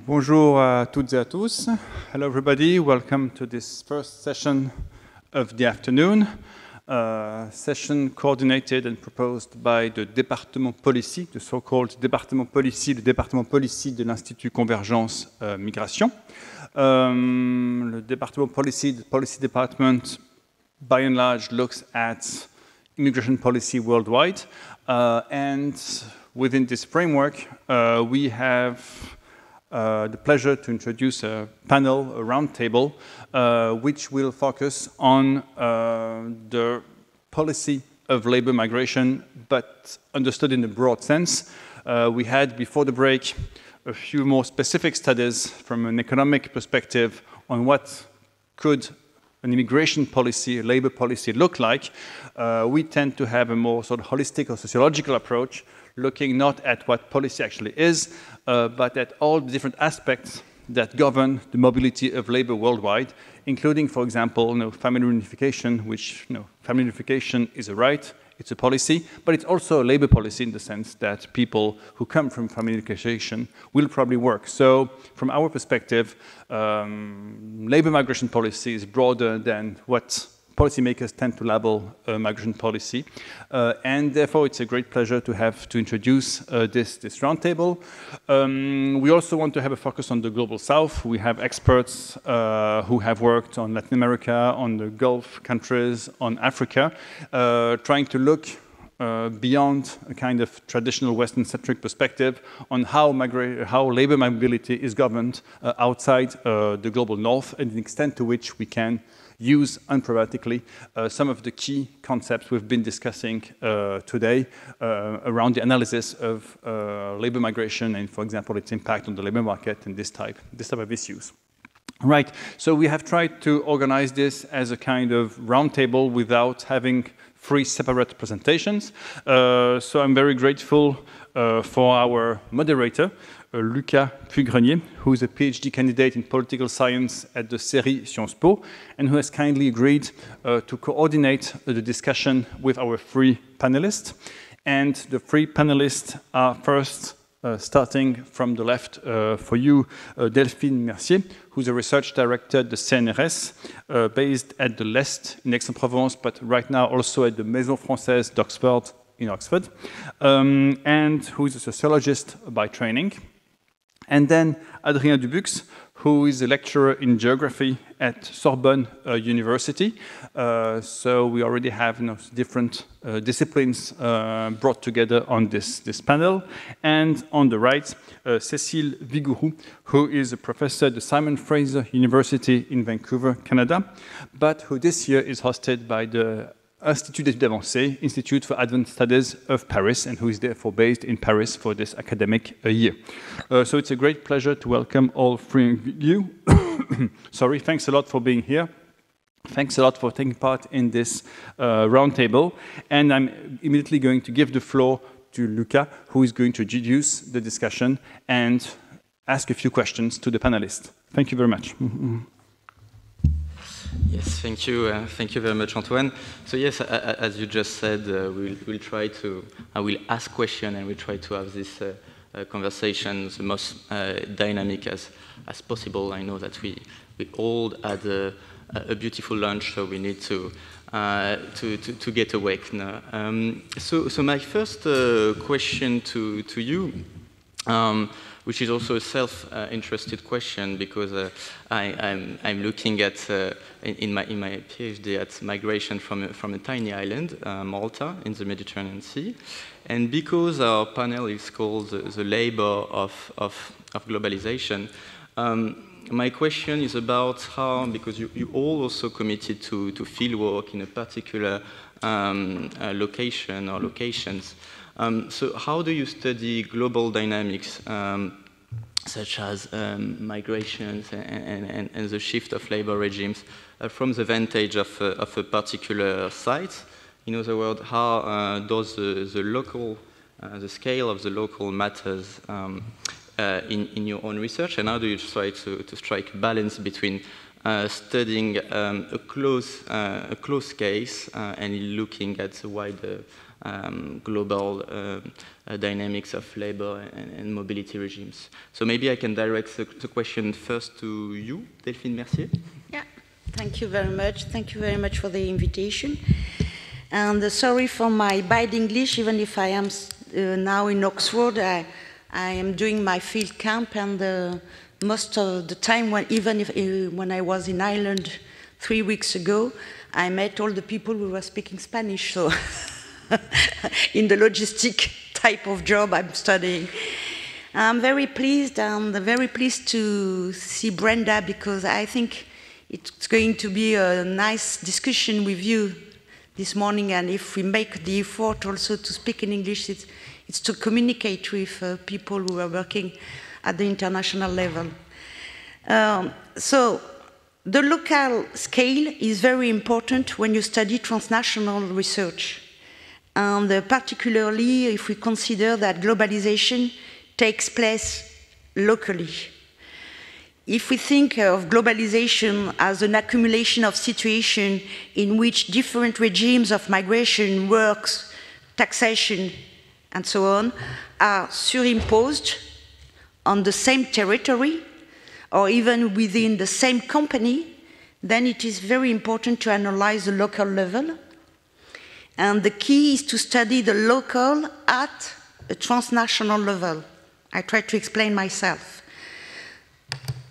Bonjour à toutes et à tous. Hello everybody, welcome to this first session of the afternoon. Session coordinated and proposed by the département policy, the so-called département policy, le département policy de l'Institut Convergence Migration. Le département policy, the policy department, by and large, looks at immigration policy worldwide. And within this framework, we have the pleasure to introduce a panel, a roundtable, which will focus on the policy of labor migration, but understood in a broad sense. We had, before the break, a few more specific studies from an economic perspective on what could an immigration policy, a labor policy look like. We tend to have a more sort of holistic or sociological approach, looking not at what policy actually is, but at all the different aspects that govern the mobility of labor worldwide, including, for example, family reunification, which family reunification is a right, it's a policy, but it's also a labor policy in the sense that people who come from family reunification will probably work. So from our perspective, labor migration policy is broader than what policymakers tend to label migration policy. And therefore, it's a great pleasure to introduce this roundtable. We also want to have a focus on the Global South. We have experts who have worked on Latin America, on the Gulf countries, on Africa, trying to look beyond a kind of traditional Western-centric perspective on how labor mobility is governed outside the Global North and the extent to which we can use unproblematically some of the key concepts we've been discussing today around the analysis of labor migration and, for example, its impact on the labor market and this type of issues. Right, so we have tried to organize this as a kind of roundtable without having three separate presentations. So I'm very grateful for our moderator, Lucas Puygrenier, who is a PhD candidate in political science at the CERI Sciences Po, and who has kindly agreed to coordinate the discussion with our three panelists. And the three panelists are first, starting from the left for you, Delphine Mercier, who's a research director at the CNRS, based at the l'Est in Aix-en-Provence, but right now also at the Maison Française d'Oxford in Oxford, and who is a sociologist by training. And then Hadrien Dubucs, who is a lecturer in geography at Sorbonne University. So we already have different disciplines brought together on this panel. And on the right, Cécile Vigouroux, who is a professor at the Simon Fraser University in Vancouver, Canada, but who this year is hosted by the Institut d'études avancées, Institute for Advanced Studies of Paris, and who is therefore based in Paris for this academic year. So it's a great pleasure to welcome all three of you. Sorry, thanks a lot for being here. Thanks a lot for taking part in this roundtable. And I'm immediately going to give the floor to Luca, who is going to introduce the discussion and ask a few questions to the panelists. Thank you very much. Yes, thank you very much, Antoine. So yes, as you just said, we'll try to, I will ask questions and we'll try to have this conversation the most dynamic as possible. I know that we all had a beautiful lunch, so we need to get awake now. So my first question to you, which is also a self-interested question, because I'm looking at in my PhD at migration from a tiny island, Malta, in the Mediterranean Sea, and because our panel is called the labor of globalization. My question is about how, because you all also committed to field work in a particular location or locations. So how do you study global dynamics, such as migrations and the shift of labor regimes from the vantage of a particular site? In other words, how does the scale of the local matters in your own research, and how do you try to strike a balance between studying a close case and looking at the wider global dynamics of labor and mobility regimes. So maybe I can direct the question first to you, Delphine Mercier. Yeah, thank you very much. Thank you very much for the invitation. And sorry for my bad English, even if I am now in Oxford. I am doing my field camp, and most of the time, when I was in Ireland 3 weeks ago, I met all the people who were speaking Spanish. So, in the logistic type of job I'm studying, I'm very pleased. I'm very pleased to see Brenda, because I think it's going to be a nice discussion with you this morning, and if we make the effort also to speak in English, it's to communicate with people who are working at the international level. So the local scale is very important when you study transnational research, and particularly if we consider that globalization takes place locally. If we think of globalization as an accumulation of situations in which different regimes of migration, works, taxation, and so on, are superimposed on the same territory, or even within the same company, then it is very important to analyze the local level. And the key is to study the local at a transnational level. I try to explain myself.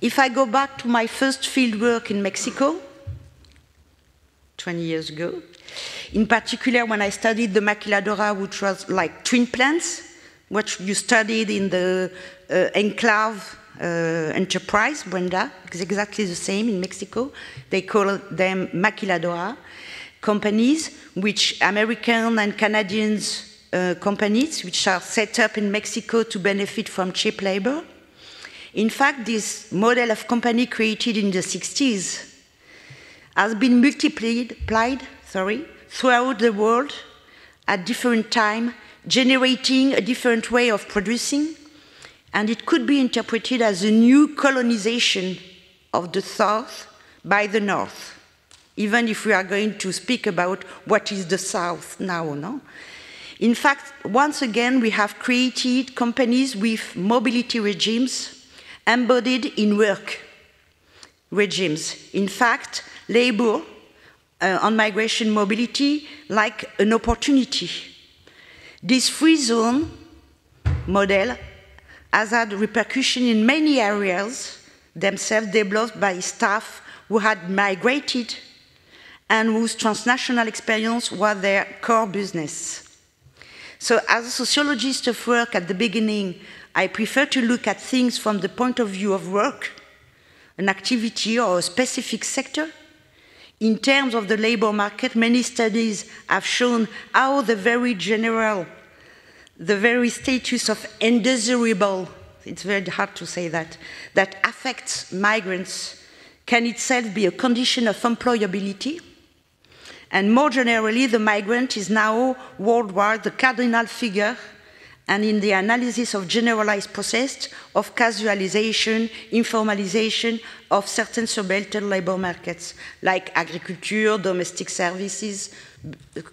If I go back to my first field work in Mexico, 20 years ago, in particular when I studied the maquiladora, which was like twin plants, what you studied in the enclave enterprise, Brenda, it's exactly the same in Mexico. They call them maquiladora companies, which American and Canadians companies, which are set up in Mexico to benefit from cheap labor. In fact, this model of company created in the 60s has been multiplied throughout the world at different times, generating a different way of producing, and it could be interpreted as a new colonization of the South by the North, even if we are going to speak about what is the South now, no? In fact, once again, we have created companies with mobility regimes embodied in work regimes. In fact, labor on migration mobility like an opportunity. This free zone model has had repercussion in many areas themselves developed by staff who had migrated and whose transnational experience was their core business. So as a sociologist of work at the beginning, I prefer to look at things from the point of view of work, an activity or a specific sector. In terms of the labor market, many studies have shown how the very general, the very status of undesirable, it's very hard to say that affects migrants can itself be a condition of employability. And more generally, the migrant is now worldwide the cardinal figure, and in the analysis of generalized process of casualization, informalization of certain subaltern labor markets, like agriculture, domestic services,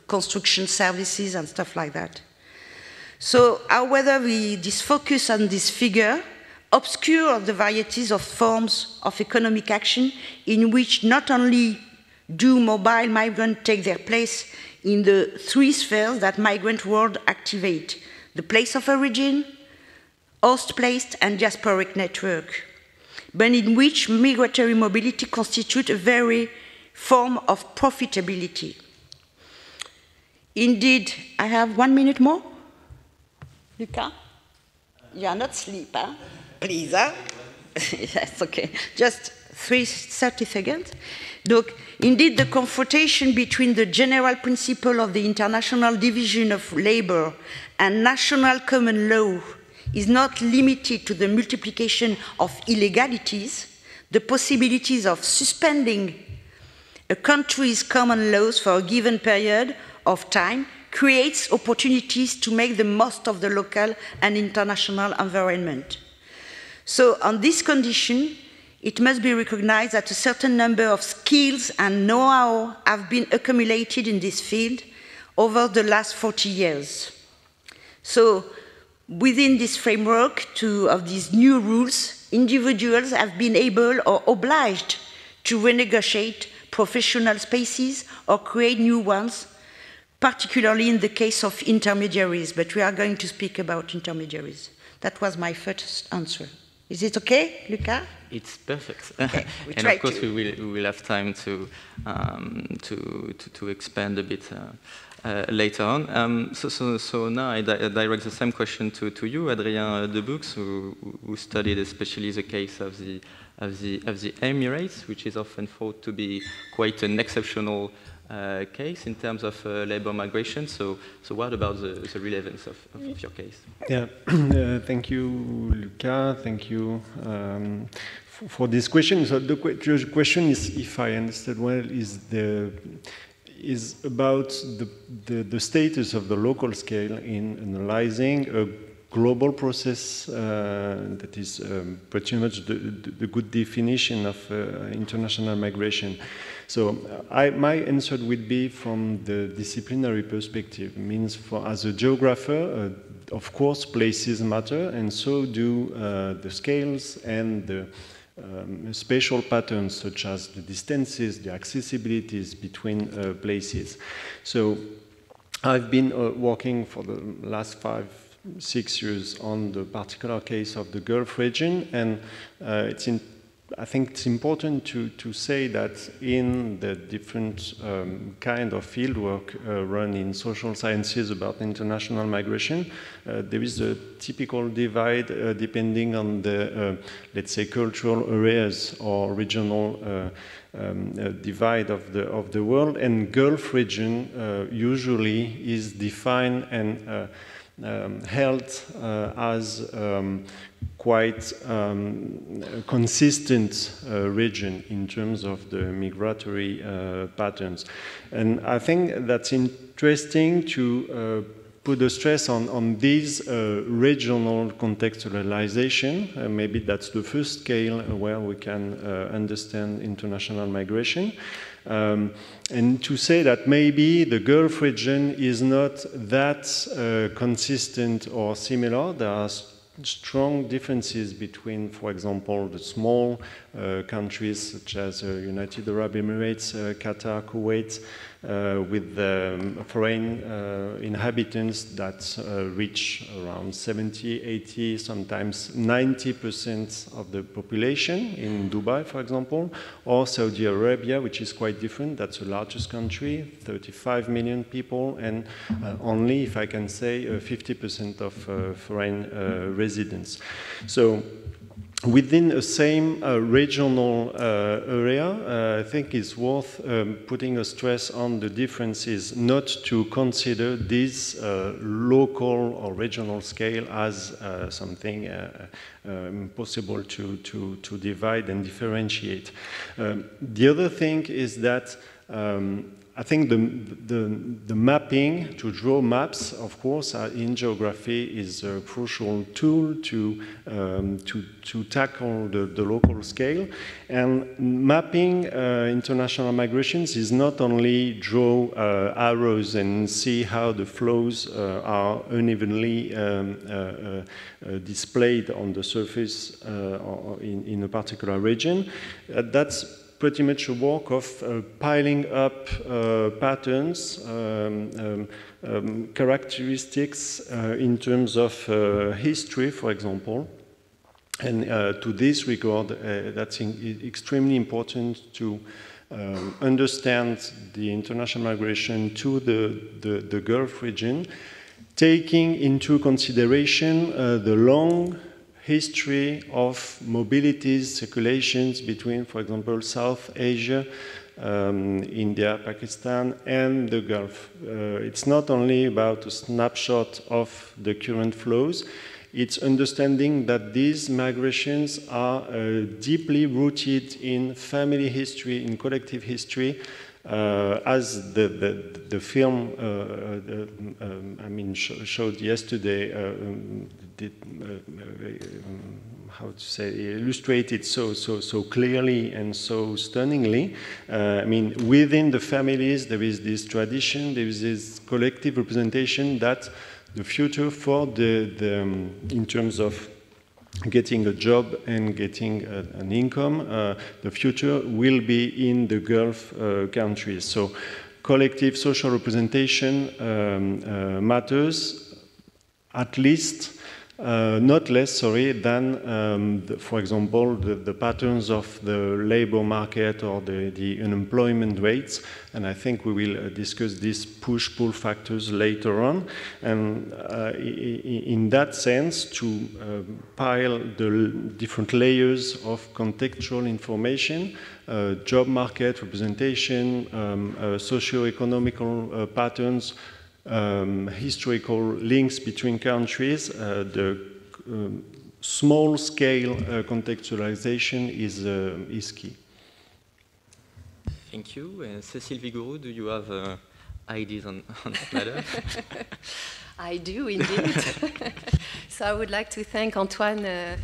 construction services, and stuff like that. So whether this focus on this figure obscures the varieties of forms of economic action in which not only do mobile migrants take their place in the three spheres that migrant world activate: the place of origin, host place, and diasporic network, but in which migratory mobility constitutes a very form of profitability. Indeed, I have 1 minute more. Luca? You are not asleep, huh? Please, huh? Yes, okay. Just 30 seconds. Look, indeed, the confrontation between the general principle of the international division of labor and national common law is not limited to the multiplication of illegalities. The possibilities of suspending a country's common laws for a given period of time creates opportunities to make the most of the local and international environment. So on this condition, it must be recognized that a certain number of skills and know-how have been accumulated in this field over the last 40 years. So within this framework of these new rules, individuals have been able or obliged to renegotiate professional spaces or create new ones, particularly in the case of intermediaries, but we are going to speak about intermediaries. That was my first answer. Is it okay, Luca? It's perfect. Okay, and of course we will have time to expand a bit later on. So now I direct the same question to you, Hadrien Dubucs, who studied especially the case of the Emirates, which is often thought to be quite an exceptional case in terms of labor migration. So what about the relevance of your case? Yeah, thank you, Luca. Thank you for this question. So the question is, if I understood well, is about the status of the local scale in analyzing a global process that is pretty much the good definition of international migration. So my answer would be from the disciplinary perspective. It means as a geographer, of course, places matter, and so do the scales and the spatial patterns, such as the distances, the accessibilities between places. So I've been working for the last 5-6 years on the particular case of the Gulf region, and I think it's important to say that in the different kind of fieldwork run in social sciences about international migration, there is a typical divide depending on the, let's say, cultural areas or regional divide of the world, and Gulf region usually is defined and held as quite consistent region in terms of the migratory patterns. And I think that's interesting to put the stress on this regional contextualization. Maybe that's the first scale where we can understand international migration. And to say that maybe the Gulf region is not that consistent or similar. There are strong differences between, for example, the small countries such as United Arab Emirates, Qatar, Kuwait, with foreign inhabitants that reach around 70, 80, sometimes 90% of the population in Dubai, for example, or Saudi Arabia, which is quite different. That's the largest country, 35 million people, and only, if I can say, 50% of foreign residents. So within the same regional area, I think it's worth putting a stress on the differences, not to consider this local or regional scale as something impossible to divide and differentiate. The other thing is that I think the mapping, to draw maps, of course, in geography is a crucial tool to tackle the local scale. And mapping international migrations is not only draw arrows and see how the flows are unevenly displayed on the surface in a particular region. That's pretty much a work of piling up patterns, characteristics in terms of history, for example. And to this regard, that's extremely important to understand the international migration to the Gulf region, taking into consideration the long history of mobilities, circulations between, for example, South Asia, India, Pakistan, and the Gulf. It's not only about a snapshot of the current flows, it's understanding that these migrations are deeply rooted in family history, in collective history, as the film showed yesterday, how to say, illustrated so clearly and so stunningly. I mean, within the families, there is this tradition, there is this collective representation that the future for in terms of getting a job and getting an income, the future will be in the Gulf countries. So collective social representation matters at least, not less, sorry, than, for example, the patterns of the labor market or the unemployment rates. And I think we will discuss these push-pull factors later on. And in that sense, to pile the different layers of contextual information, job market representation, socio-economical patterns, historical links between countries, the small-scale contextualization is key. Thank you. Cécile Vigouroux, do you have ideas on that matter? I do, indeed. So I would like to thank Antoine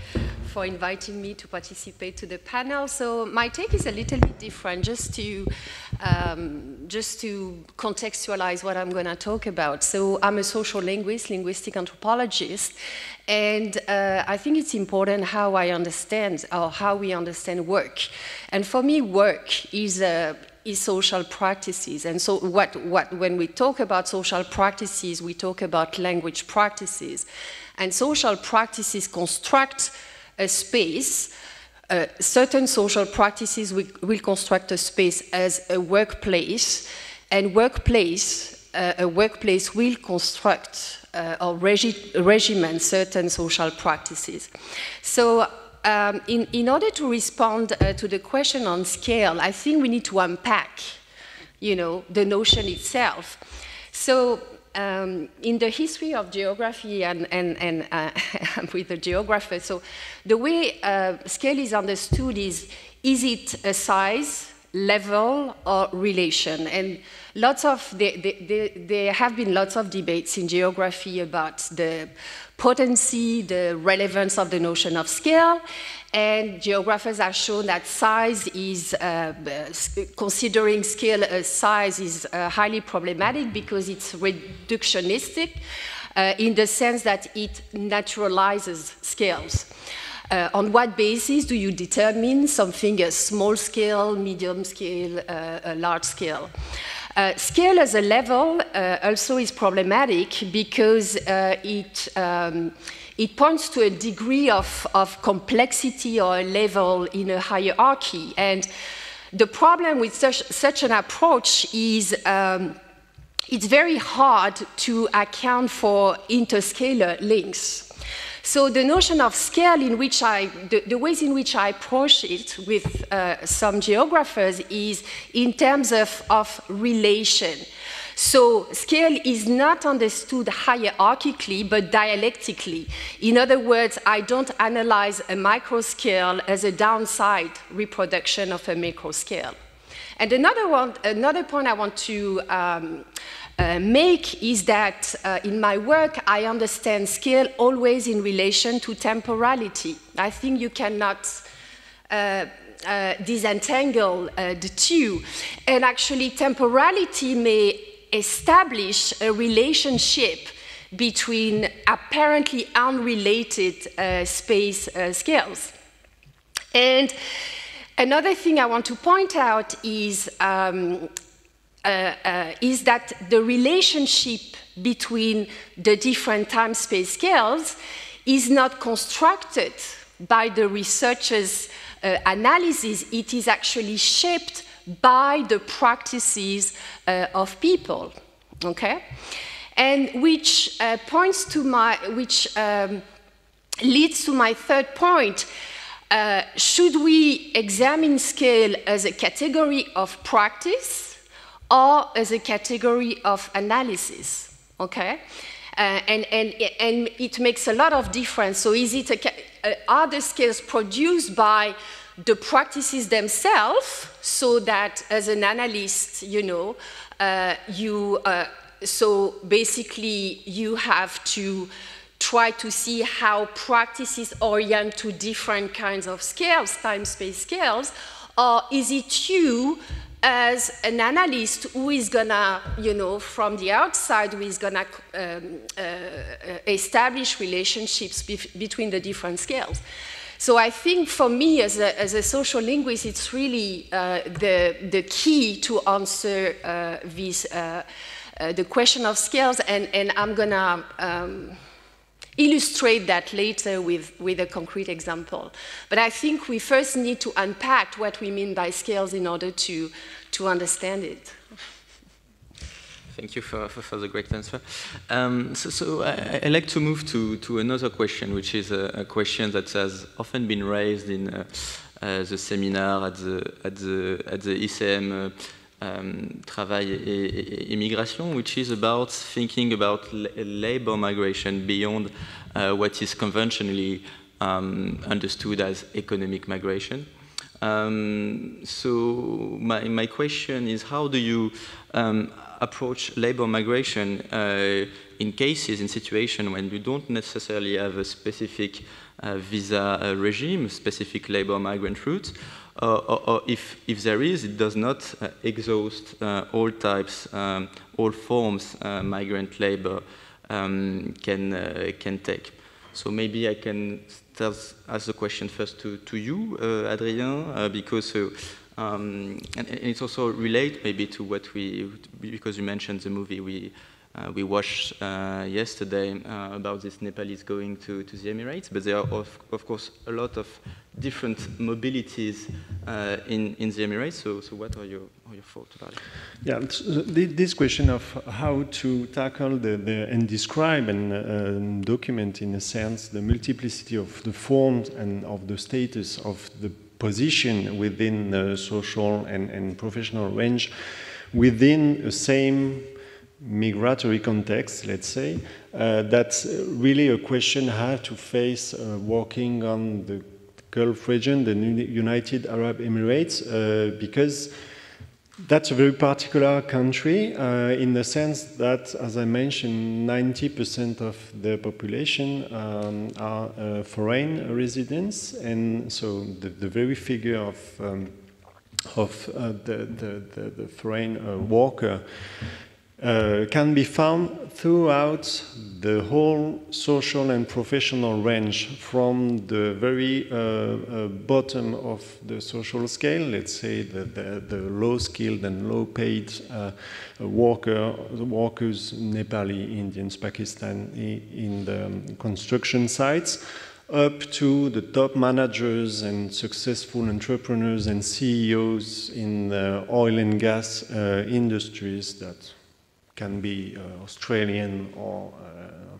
for inviting me to participate to the panel. So my take is a little bit different, just to contextualize what I'm going to talk about. So I'm a social linguist, linguistic anthropologist, and I think it's important how I understand, or how we understand work. And for me, work is social practices. And so when we talk about social practices, we talk about language practices. And social practices construct a space. Certain social practices will construct a space as a workplace, and a workplace will construct or regiment certain social practices. So in order to respond to the question on scale, I think we need to unpack, the notion itself. So in the history of geography and with the geographer, so the way scale is understood is it a size, level, or relation? And there have been lots of debates in geography about the potency, the relevance of the notion of scale, and geographers have shown that size is, considering scale as size is highly problematic because it's reductionistic in the sense that it naturalizes scales. On what basis do you determine something as small scale, medium scale, a large scale? Scale as a level also is problematic because it points to a degree of complexity or a level in a hierarchy. And the problem with such an approach is it's very hard to account for interscalar links. So the notion of scale, the ways in which I approach it with some geographers is in terms of relation. So scale is not understood hierarchically, but dialectically. In other words, I don't analyze a microscale as a downside reproduction of a macroscale. And another point I want to make is that in my work, I understand scale always in relation to temporality. I think you cannot disentangle the two. And actually, temporality may establish a relationship between apparently unrelated space scales. And another thing I want to point out is that the relationship between the different time-space scales is not constructed by the researcher's analysis. It is actually shaped by the practices of people, okay? And which leads to my third point. Should we examine scale as a category of practice or as a category of analysis, okay? And it makes a lot of difference. So are the scales produced by the practices themselves so that as an analyst, so basically you have to try to see how practices orient to different kinds of scales, time-space scales, or is it you as an analyst who is gonna, you know, from the outside, who is gonna establish relationships between the different scales? So I think for me as a social linguist, it's really the key to answer the question of scales, and I'm gonna illustrate that later with a concrete example. But I think we first need to unpack what we mean by scales in order to understand it. Thank you for the great answer. So I'd like to move to another question, which is a question that has often been raised in the seminar at the ICM Travail et Migration, which is about thinking about labor migration beyond what is conventionally understood as economic migration. So my question is, how do you approach labor migration in cases, in situations when you don't necessarily have a specific visa regime, specific labor migrant route, or if there is, it does not exhaust all types, all forms migrant labor can take. So maybe I can ask the question first to you, Hadrien, because and it also relates maybe to what because you mentioned the movie we watched yesterday about this Nepalese going to the Emirates, but there are of course a lot of different mobilities in the Emirates. So what are your thoughts about it? Yeah, this question of how to tackle and describe and document, in a sense, the multiplicity of the forms and of the status of the position within the social and professional range within the same migratory context, let's say, that's really a I have to face working on the Gulf region, the United Arab Emirates, because that's a very particular country in the sense that, as I mentioned, 90% of the population are foreign residents, and so the very figure of the foreign worker can be found throughout the whole social and professional range, from the very bottom of the social scale, let's say the low-skilled and low-paid workers, Nepali, Indians, Pakistani, in the construction sites, up to the top managers and successful entrepreneurs and CEOs in the oil and gas industries that can be Australian or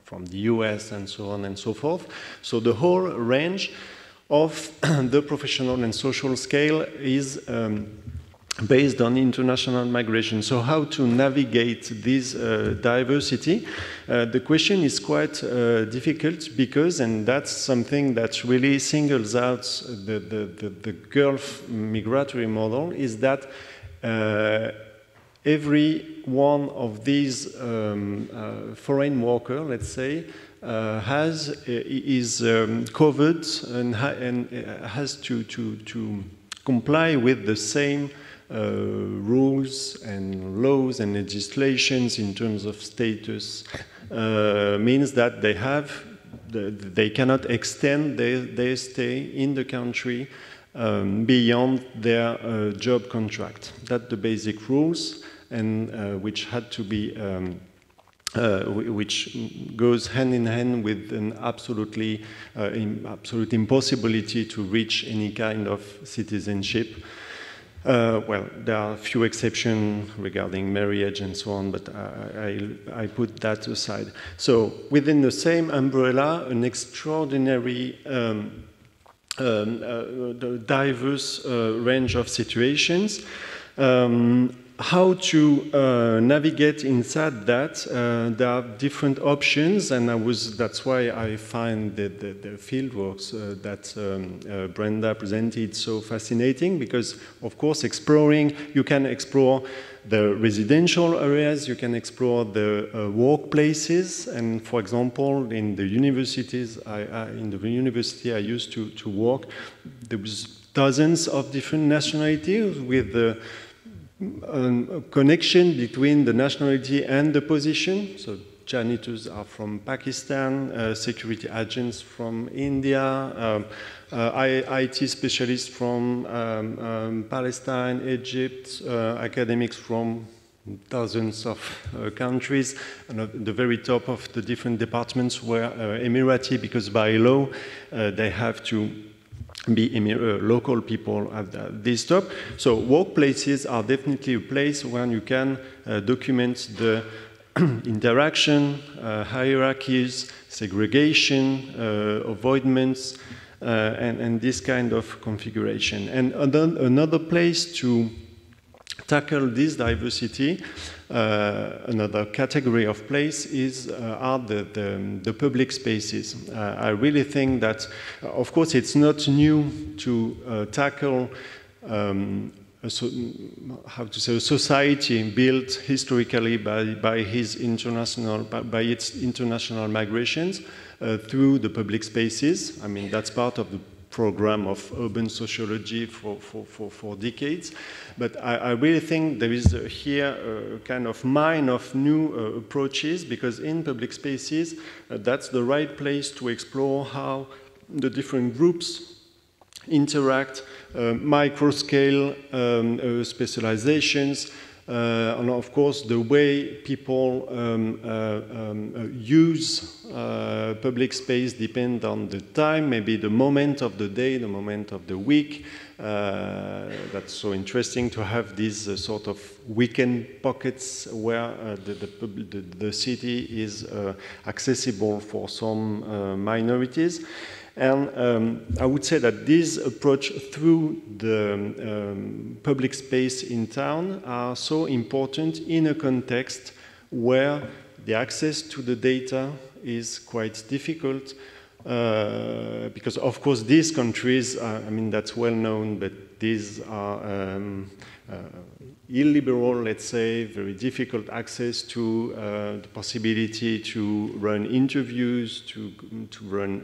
from the US and so on and so forth. So the whole range of the professional and social scale is based on international migration. So how to navigate this diversity? The question is quite difficult because, and that's something that really singles out the Gulf migratory model, is that every one of these foreign workers, let's say, is covered and has to comply with the same rules and laws and legislations in terms of status. Means that they cannot extend their stay in the country beyond their job contract. That's the basic rules, and which had to be, which goes hand in hand with an absolute impossibility to reach any kind of citizenship. Well, there are a few exceptions regarding marriage and so on, but I put that aside. So within the same umbrella, an extraordinary diverse range of situations. how to navigate inside that. There are different options, and that's why I find the fieldworks that Brenda presented so fascinating, because of course you can explore the residential areas, you can explore the workplaces, and for example, in the universities, in the university I used to work, there was dozens of different nationalities with the connection between the nationality and the position. So janitors are from Pakistan, security agents from India, IT specialists from Palestine, Egypt, academics from dozens of countries, and at the very top of the different departments were Emirati, because by law they have to be local people at this top. So workplaces are definitely a place where you can document the interaction, hierarchies, segregation, avoidance, and this kind of configuration. And another place to tackle this diversity, another category of place are the public spaces. I really think that, of course, it's not new to tackle a society built historically by its international migrations through the public spaces. I mean, that's part of the program of urban sociology for decades. But I really think there is here a kind of mine of new approaches, because in public spaces, that's the right place to explore how the different groups interact, micro-scale specializations, and of course the way people use public space depend on the time, maybe the moment of the day, the moment of the week. That's so interesting to have these sort of weekend pockets where the city is accessible for some minorities. And I would say that this approach through the public space in town are so important in a context where the access to the data is quite difficult, because of course these countries, I mean, that's well known, but these are illiberal, let's say, very difficult access to the possibility to run interviews, to run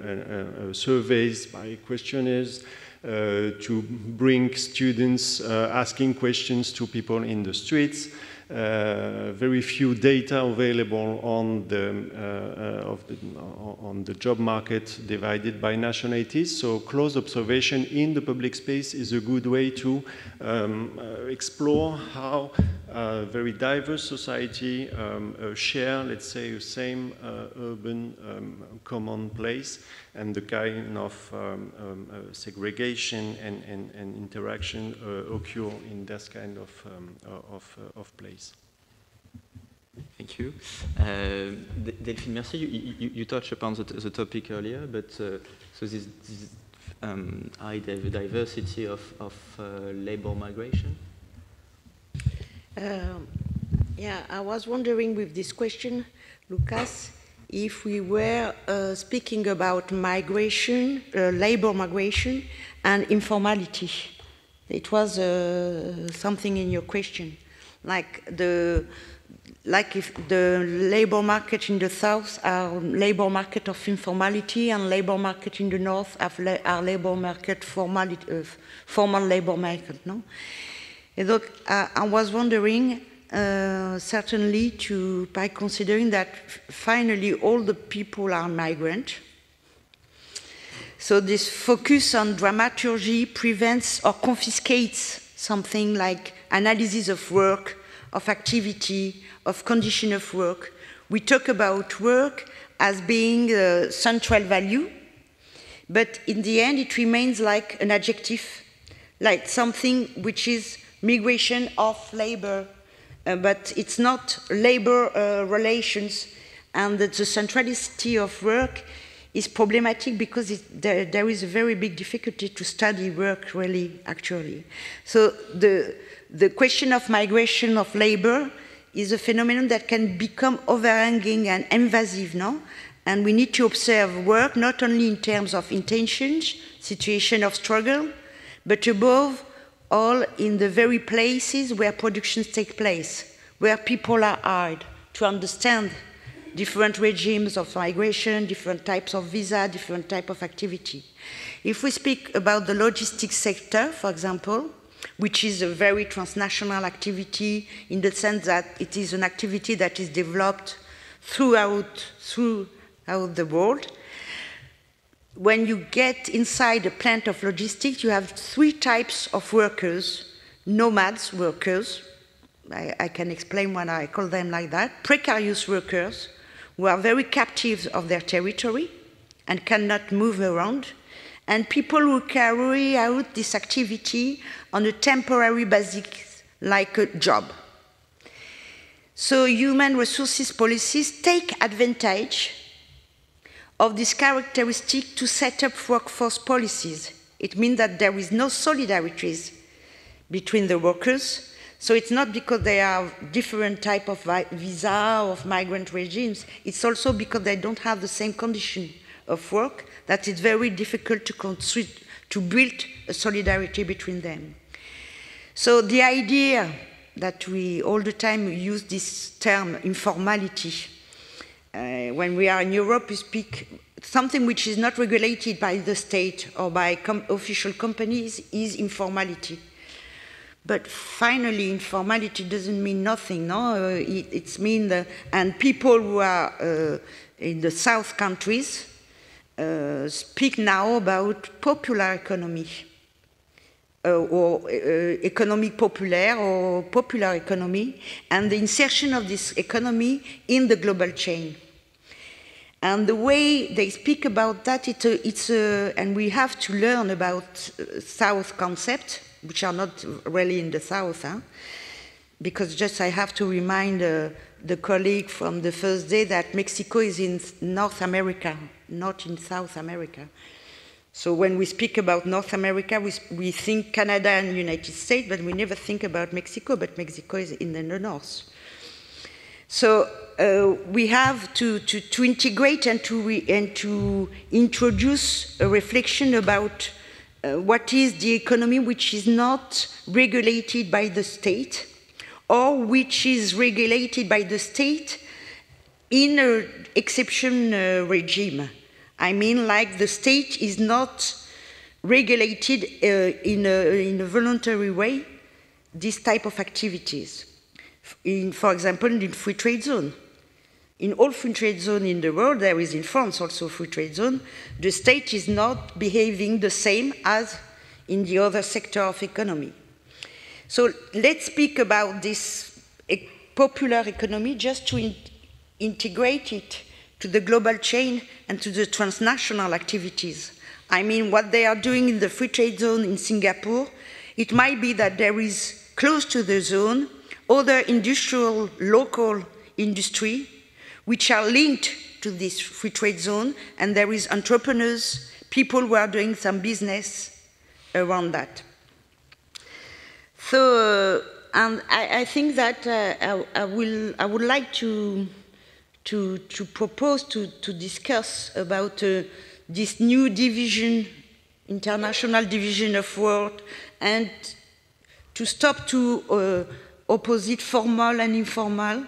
surveys by questionnaires, to bring students asking questions to people in the streets. Very few data available on the job market divided by nationalities. So close observation in the public space is a good way to explore how a very diverse society share, let's say, the same urban common place, and the kind of segregation and interaction occur in this kind of place. Thank you. Delphine Mercier, you touched upon the topic earlier, but so this high diversity of labor migration? Yeah, I was wondering with this question, Lucas, if we were speaking about migration, labor migration, and informality. It was something in your question, like if the labor market in the south are labor market of informality, and labor market in the north are labor market formal labor market, no? And look, I was wondering, certainly by considering that finally all the people are migrant. So this focus on dramaturgy prevents or confiscates something like analysis of work, of activity, of condition of work. We talk about work as being a central value, but in the end it remains like an adjective, like something which is migration of labor, but it's not labor relations, and that the centrality of work is problematic because there is a very big difficulty to study work really, actually. So the question of migration of labor is a phenomenon that can become overhanging and invasive, no? And we need to observe work not only in terms of intentions, situation of struggle, but above all in the very places where productions take place, where people are hired, to understand different regimes of migration, different types of visa, different type of activity. If we speak about the logistics sector, for example, which is a very transnational activity in the sense that it is an activity that is developed throughout the world. When you get inside a plant of logistics, you have 3 types of workers: nomads workers, I can explain why I call them like that, precarious workers, who are very captive of their territory and cannot move around, and people who carry out this activity on a temporary basis, like a job. So human resources policies take advantage of this characteristic to set up workforce policies. It means that there is no solidarities between the workers. So it's not because they are different type of visa or of migrant regimes, it's also because they don't have the same condition of work that it's very difficult to build a solidarity between them. So the idea that we all the time use this term informality, when we are in Europe, we speak something which is not regulated by the state or by official companies is informality. But finally, informality doesn't mean nothing, no? It's mean, and people who are in the South countries speak now about popular economy, or économie populaire, or popular economy, and the insertion of this economy in the global chain. And the way they speak about that, and we have to learn about South concept, which are not really in the South, because just I have to remind the colleague from the first day that Mexico is in North America, not in South America. So when we speak about North America, we think Canada and United States, but we never think about Mexico, but Mexico is in the north. So we have to integrate and to introduce a reflection about what is the economy which is not regulated by the state, or which is regulated by the state in an exception regime. I mean, like the state is not regulated in a voluntary way this type of activities. For example, in free trade zone. In all free trade zones in the world, there is in France also free trade zone, the state is not behaving the same as in the other sector of economy. So let's speak about this popular economy just to integrate it to the global chain and to the transnational activities. I mean, what they are doing in the free trade zone in Singapore, it might be that there is close to the zone other industrial, local industry which are linked to this free trade zone, and there is entrepreneurs, people who are doing some business around that. So, and I think that I would like to propose to discuss about this new division, international division of work, and to stop to opposite formal and informal,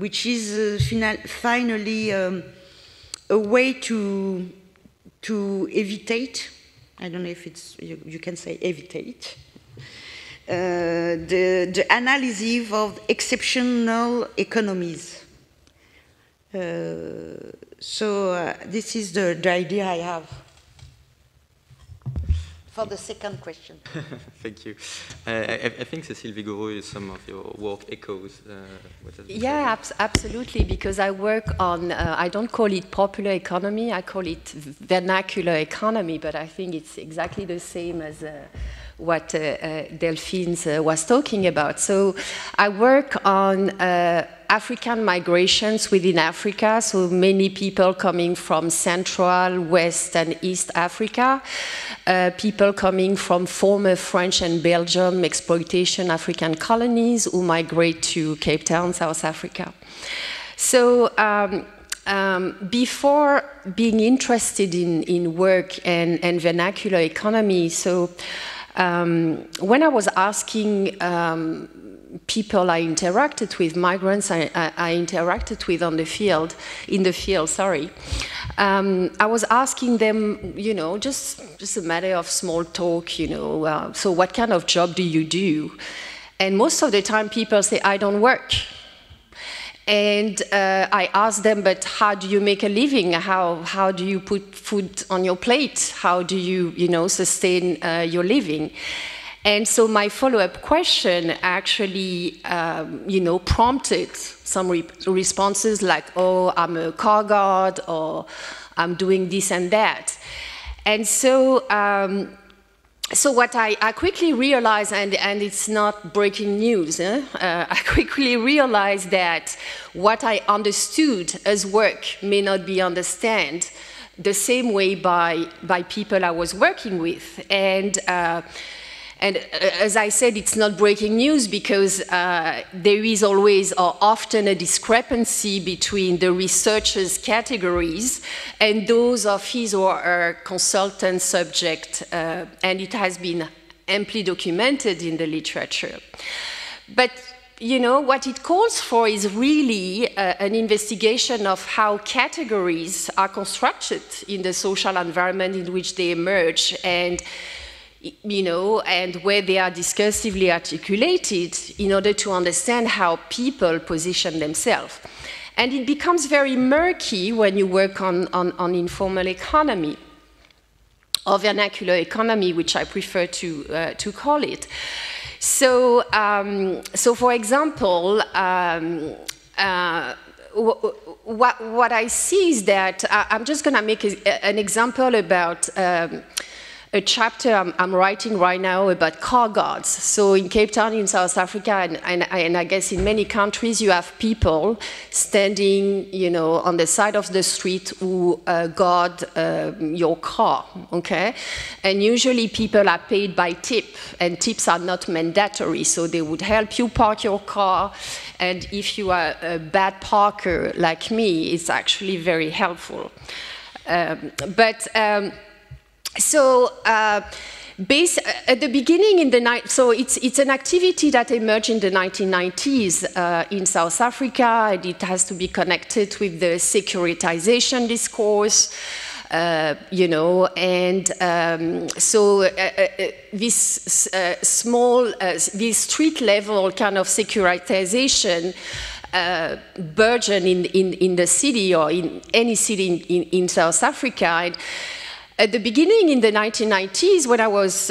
which is finally a way to evitate, I don't know if it's, you can say evitate, the analysis of exceptional economies. So this is the idea I have. For the second question. Thank you. I think Cécile Vigouroux, some of your work echoes what has been said. Absolutely, because I work on, I don't call it popular economy, I call it vernacular economy, but I think it's exactly the same as Delphine was talking about. So I work on African migrations within Africa, so many people coming from Central, West, and East Africa, people coming from former French and Belgium exploitation African colonies who migrate to Cape Town, South Africa. So before being interested in work and vernacular economy, so when I was asking people I interacted with, migrants I interacted with in the field, I was asking them, you know, just a matter of small talk, you know, so what kind of job do you do? And most of the time people say, I don't work. And I asked them, but how do you make a living? How do you put food on your plate? How do you, you know, sustain your living? And so my follow-up question actually, you know, prompted some responses like, oh, I'm a car guard, or I'm doing this and that. And so, so what I quickly realized, and it's not breaking news, I quickly realized that what I understood as work may not be understood the same way by people I was working with. And as I said, it's not breaking news because there is always or often a discrepancy between the researcher's categories and those of his or her consultant subject, and it has been amply documented in the literature. But you know, what it calls for is really an investigation of how categories are constructed in the social environment in which they emerge, and you know, and where they are discursively articulated in order to understand how people position themselves. And it becomes very murky when you work on informal economy, or vernacular economy, which I prefer to call it. So, so for example, what I see is that I'm just going to make an example about a chapter I'm writing right now about car guards. So in Cape Town, in South Africa, and I guess in many countries, you have people standing, you know, on the side of the street who guard your car, okay? And usually people are paid by tip, and tips are not mandatory, so they would help you park your car, and if you are a bad parker like me, it's actually very helpful. So at the beginning in the night, so it's an activity that emerged in the 1990s in South Africa, and it has to be connected with the securitization discourse, you know, and so this this street level kind of securitization burgeon in the city or in any city in South Africa. And at the beginning in the 1990s, when I was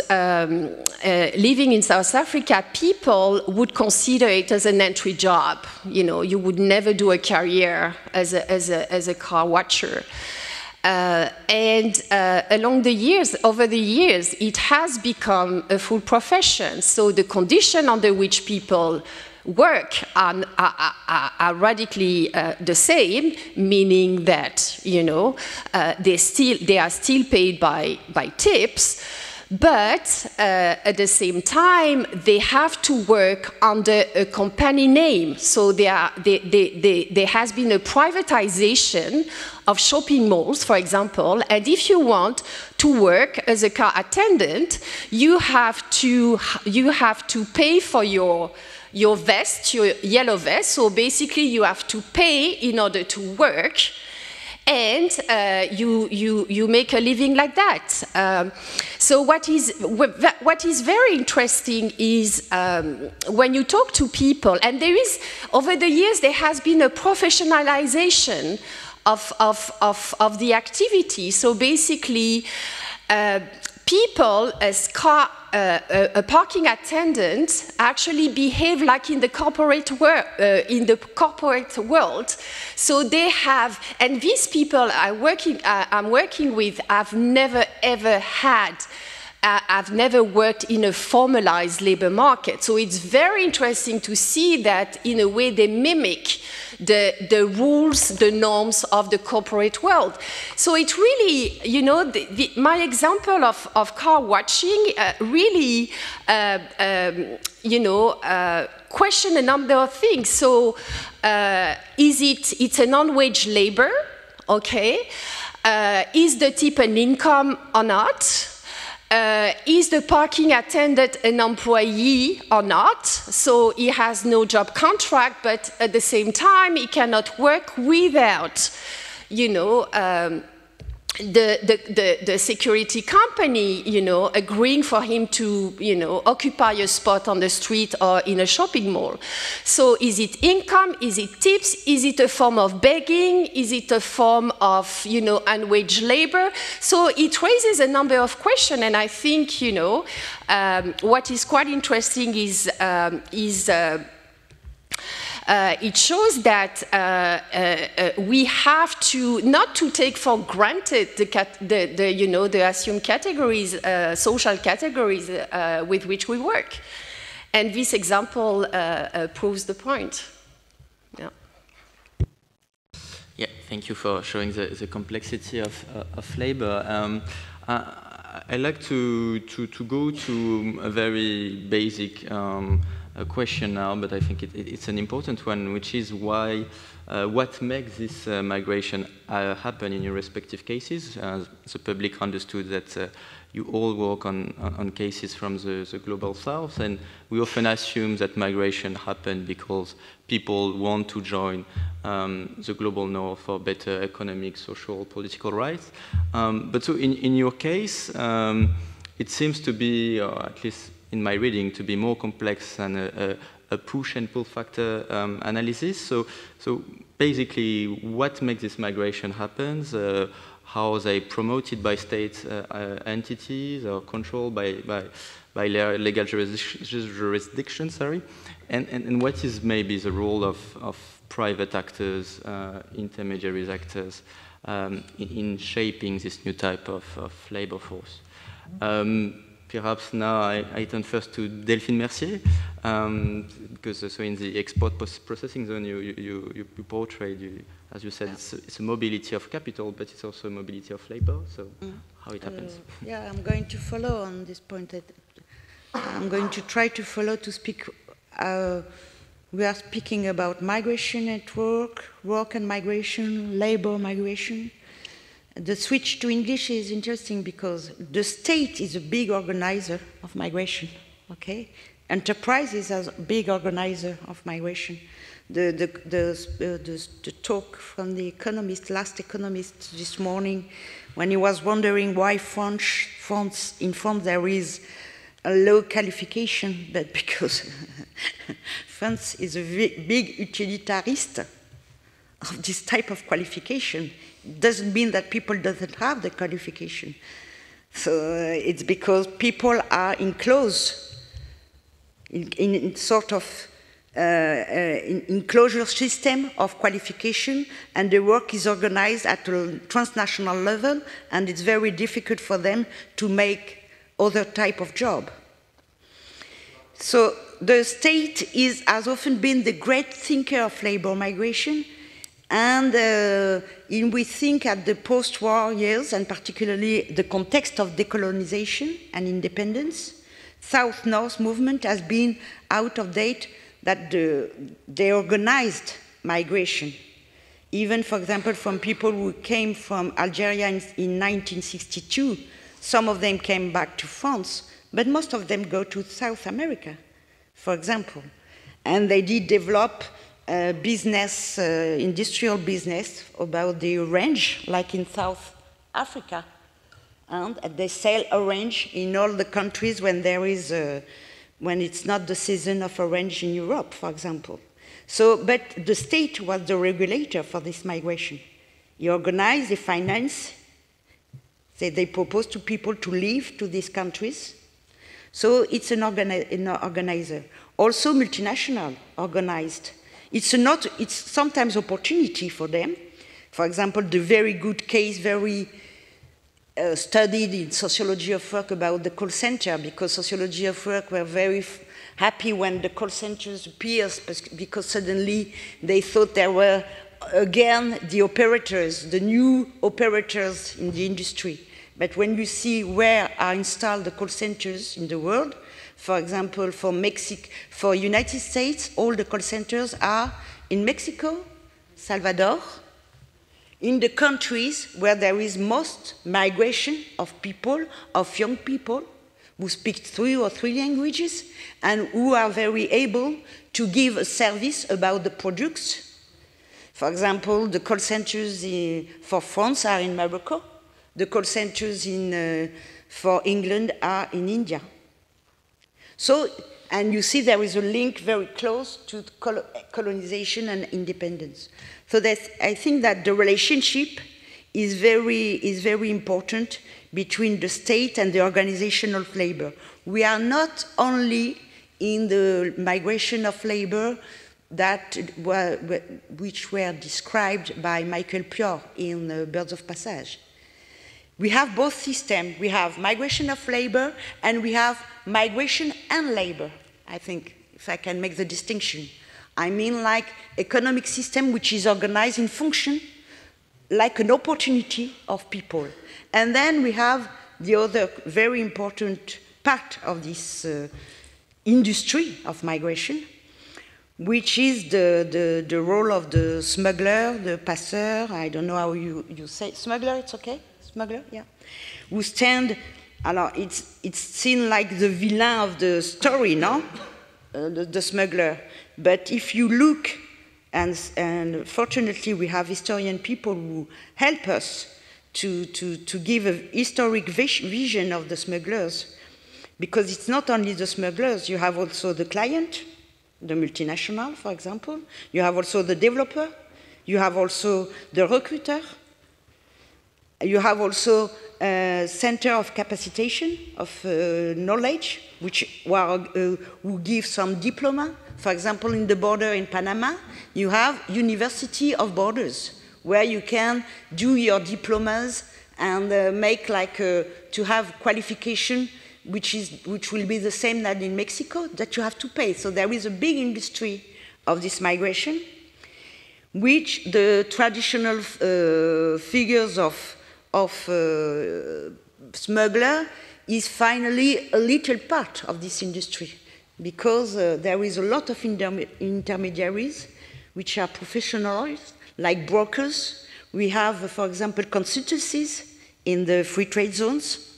living in South Africa, people would consider it as an entry job. You know, you would never do a career as a car watcher. And over the years, it has become a full profession. So the condition under which people work are radically the same, meaning that, you know, they are still paid by tips, but at the same time they have to work under a company name. So there has been a privatization of shopping malls, for example, and if you want to work as a car attendant, you have to pay for your vest, your yellow vest. So basically you have to pay in order to work, and you make a living like that. So what is very interesting is when you talk to people, and there is, over the years, there has been a professionalization of the activity. So basically, people as a parking attendant actually behave like in the corporate world. So they have, and these people I'm working with have never ever had have never worked in a formalized labor market. So it's very interesting to see that in a way they mimic the rules, the norms of the corporate world. So it really, you know, my example of car watching really, you know, question a number of things. So it's a non-wage labor, okay? Is the tip an income or not? Is the parking attendant an employee or not? So he has no job contract, but at the same time, he cannot work without, you know, the security company, you know, agreeing for him to, you know, occupy a spot on the street or in a shopping mall. So is it income? Is it tips? Is it a form of begging? Is it a form of, you know, unwaged labor? So it raises a number of questions, and I think, you know, what is quite interesting is it shows that we have to not to take for granted the you know, the assumed categories, social categories with which we work, and this example proves the point. Yeah. Yeah, thank you for showing the complexity of labor. I like to go to a very basic a question now, but I think it's an important one, which is why, what makes this migration happen in your respective cases? The public understood that you all work on cases from the global south, and we often assume that migration happened because people want to join the global north for better economic, social, political rights. But so in your case, it seems to be, or at least in my reading, to be more complex than a push and pull factor analysis. So basically, what makes this migration happen? How are they promoted by state entities or controlled by legal jurisdiction, sorry? And what is maybe the role of private actors, intermediaries actors, in shaping this new type of labor force? Perhaps now I turn first to Delphine Mercier, because so in the export processing zone you portrayed, as you said, it's a mobility of capital, but it's also a mobility of labor, so how it happens. Yeah, I'm going to follow on this point. I'm going to try to follow to speak. We are speaking about migration at work and migration, labor migration. The switch to English is interesting because the state is a big organizer of migration, okay? Enterprises are a big organizer of migration. The talk from the economist, last economist this morning, when he was wondering why in France there is a low qualification, but because France is a big utilitarist of this type of qualification. Doesn't mean that people doesn't have the qualification. So it's because people are enclosed in sort of enclosure system of qualification, and the work is organized at a transnational level, and it's very difficult for them to make other type of job. So the state has often been the great thinker of labor migration. And we think at the post-war years, and particularly the context of decolonization and independence, South-North movement has been out of date, that they organized migration. Even, for example, from people who came from Algeria in 1962, some of them came back to France, but most of them go to South America, for example. And they did develop business, industrial business about the orange, like in South Africa. And they sell orange in all the countries when there is, when it's not the season of orange in Europe, for example. So, but the state was the regulator for this migration. He organized, they finance, they propose to people to leave to these countries. So it's an organizer. Also multinational, organized. It's sometimes opportunity for them. For example, the very good case, very studied in sociology of work about the call center, because sociology of work were very happy when the call centers appeared, because suddenly they thought there were again the operators, the new operators in the industry. But when you see where are installed the call centers in the world, for example, for Mexico, for United States, all the call centers are in Mexico, Salvador, in the countries where there is most migration of people, of young people, who speak 2 or 3 languages, and who are very able to give a service about the products. For example, the call centers for France are in Morocco. The call centers for England are in India. So, and you see there is a link very close to colonization and independence. So I think that the relationship is very important between the state and the organization of labor. We are not only in the migration of labor which were described by Michael Pior in Birds of Passage. We have both systems. We have migration of labor and we have migration and labor, I think, if I can make the distinction. I mean like economic system which is organized in function like an opportunity of people. And then we have the other very important part of this industry of migration, which is the role of the smuggler, the passeur, I don't know how you say, smuggler, it's okay? Smuggler, yeah. Who stand, it's seen like the villain of the story, no? The smuggler. But if you look, and fortunately we have historian people who help us to give a historic vision of the smugglers, because it's not only the smugglers, you have also the client, the multinational, for example. You have also the developer. You have also the recruiter. You have also a center of capacitation, of knowledge, who give some diploma. For example, in the border in Panama, you have University of Borders, where you can do your diplomas and make like to have qualification which will be the same that in Mexico, that you have to pay. So there is a big industry of this migration, which the traditional figures of smuggler is finally a little part of this industry, because there is a lot of intermediaries which are professionals, like brokers. We have, for example, consultancies in the free trade zones,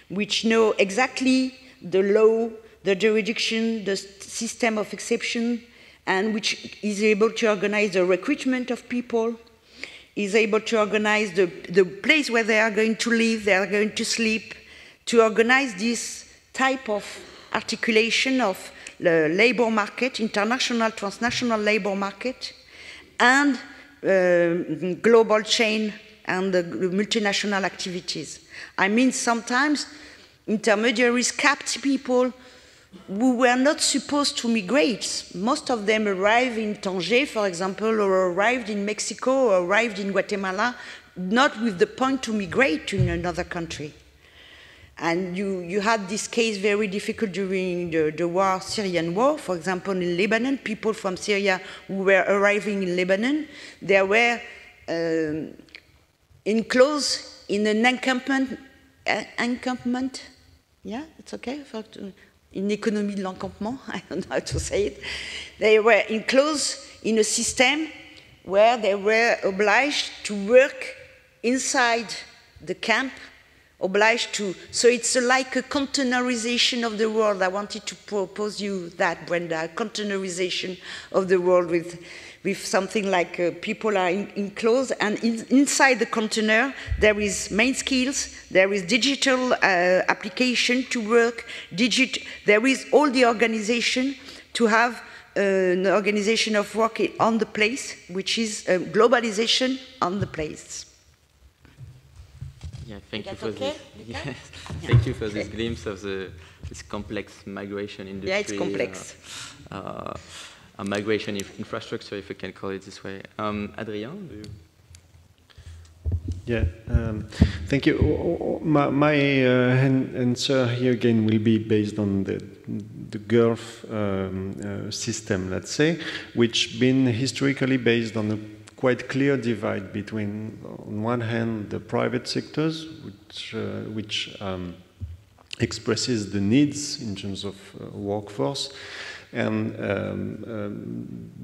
which know exactly the law, the jurisdiction, the system of exception, and which is able to organize the recruitment of people, is able to organize the place where they are going to live, they are going to sleep, to organize this type of articulation of the labor market, international, transnational labor market, and global chain and the multinational activities. I mean, sometimes intermediaries kept people who were not supposed to migrate. Most of them arrived in Tanger, for example, or arrived in Mexico, or arrived in Guatemala, not with the point to migrate to another country. And you had this case very difficult during the war, Syrian war. For example, in Lebanon, people from Syria who were arriving in Lebanon, they were enclosed in an encampment, yeah, it's okay, in économie de l'encampement, I don't know how to say it. They were enclosed in a system where they were obliged to work inside the camp, obliged to, so it's like a containerization of the world. I wanted to propose you that, Brenda, containerization of the world with something like people are enclosed, and inside the container there is main skills, there is digital application to work, there is all the organization to have an organization of work on the place, which is globalization on the place. Yeah, thank you for this. Yes. Thank you for this glimpse of this complex migration industry. Yeah, it's complex. A migration infrastructure, if we can call it this way. Hadrien, do you? Yeah, thank you. My answer here again will be based on the Gulf system, let's say, which been historically based on a quite clear divide between, on one hand, the private sectors, which expresses the needs in terms of workforce, and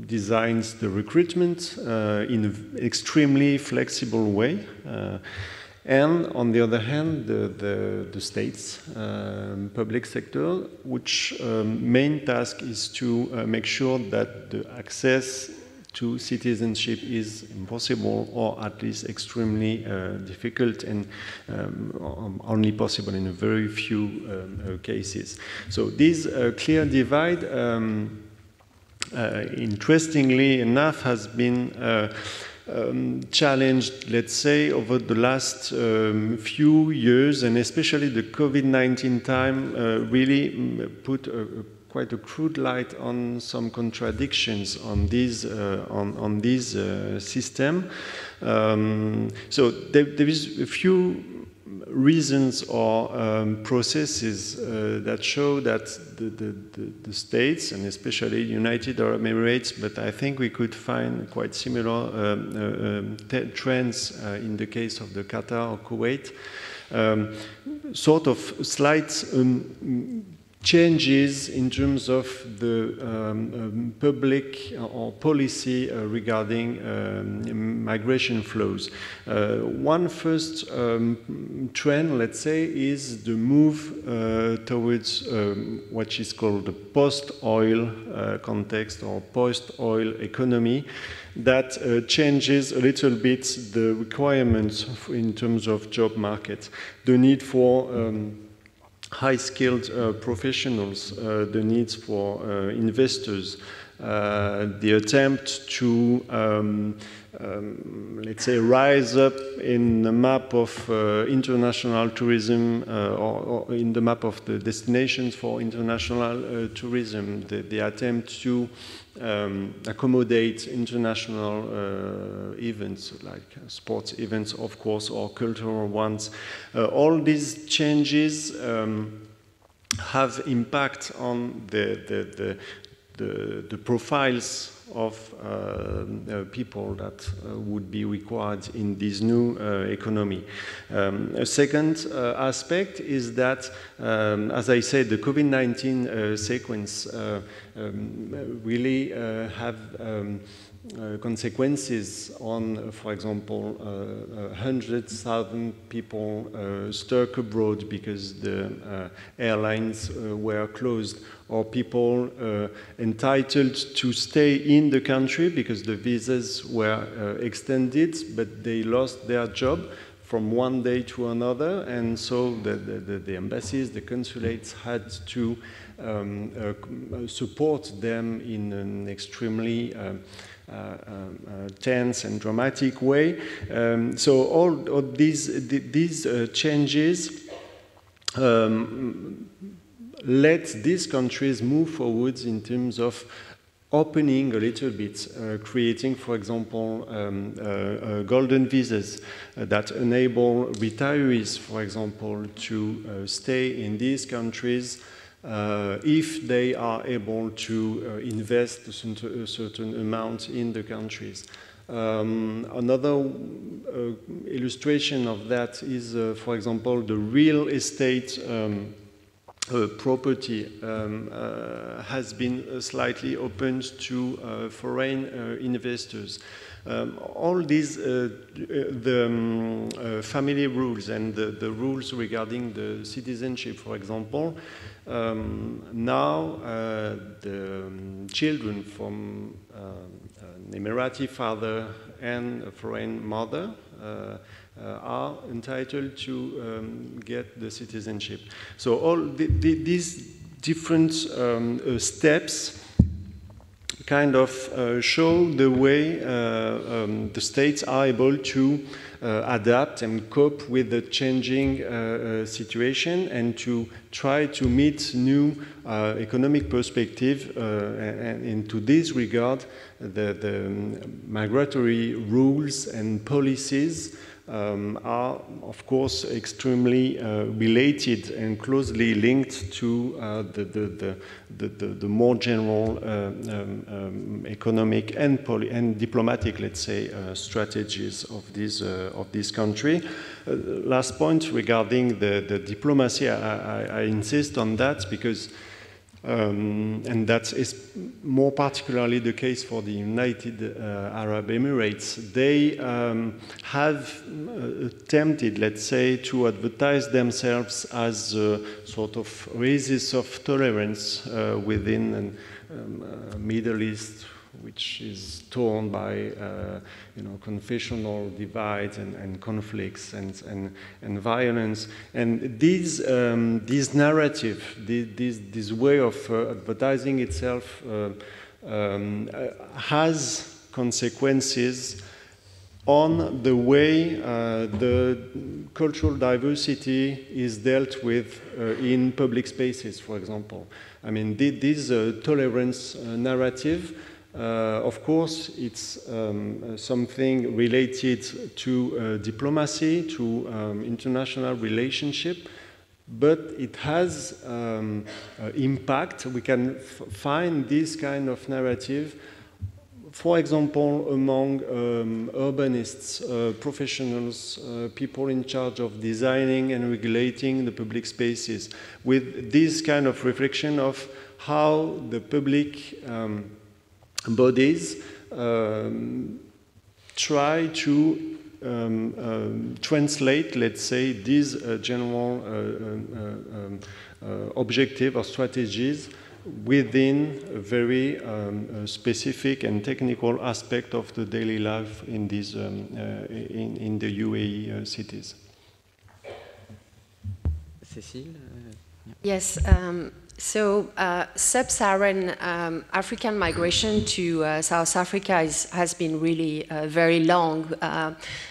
designs the recruitment in an extremely flexible way. And on the other hand, the states, public sector, which main task is to make sure that the access to citizenship is impossible, or at least extremely difficult, and only possible in a very few cases. So this clear divide, interestingly enough, has been challenged, let's say, over the last few years, and especially the COVID-19 time really put quite a crude light on some contradictions on this system. So there is a few reasons or processes that show that the states, and especially United Arab Emirates, but I think we could find quite similar trends in the case of the Qatar or Kuwait, sort of slight changes in terms of the public or policy regarding migration flows. One first trend, let's say, is the move towards what is called the post-oil context or post-oil economy, that changes a little bit the requirements in terms of job market. The need for high-skilled professionals, the needs for investors, the attempt to, let's say, rise up in the map of international tourism or in the map of the destinations for international tourism, the attempt to accommodate international events like sports events, of course, or cultural ones. All these changes have impact on the profiles of people that would be required in this new economy. A second aspect is that, as I said, the COVID-19 sequence really have consequences on, for example, 100,000 people stuck abroad because the airlines were closed, or people entitled to stay in the country because the visas were extended, but they lost their job from one day to another, and so the embassies, the consulates had to support them in an extremely tense and dramatic way. So all these changes let these countries move forwards in terms of opening a little bit, creating, for example, golden visas that enable retirees, for example, to stay in these countries if they are able to invest a certain amount in the countries. Another illustration of that is, for example, the real estate property has been slightly opened to foreign investors. All these, family rules and the rules regarding the citizenship, for example, now the children from an Emirati father and a foreign mother are entitled to get the citizenship. So all these different steps kind of show the way the states are able to adapt and cope with the changing situation and to try to meet new economic perspective. And into this regard, the migratory rules and policies are, of course, extremely related and closely linked to the more general economic and diplomatic, let's say, strategies of this country. Last point regarding the diplomacy, I insist on that because and that is more particularly the case for the United Arab Emirates. They have attempted, let's say, to advertise themselves as a sort of oasis of tolerance within a Middle East, which is torn by confessional divides and conflicts and violence. And this narrative, this way of advertising itself has consequences on the way the cultural diversity is dealt with in public spaces, for example. I mean, this tolerance narrative, of course, it's something related to diplomacy, to international relationship, but it has impact. We can find this kind of narrative, for example, among urbanists, professionals, people in charge of designing and regulating the public spaces, with this kind of reflection of how the public bodies try to translate, let's say, these general objective or strategies within a very specific and technical aspect of the daily life in these in the UAE cities. Cécile? Yes. So sub-Saharan African migration to South Africa has been really very long.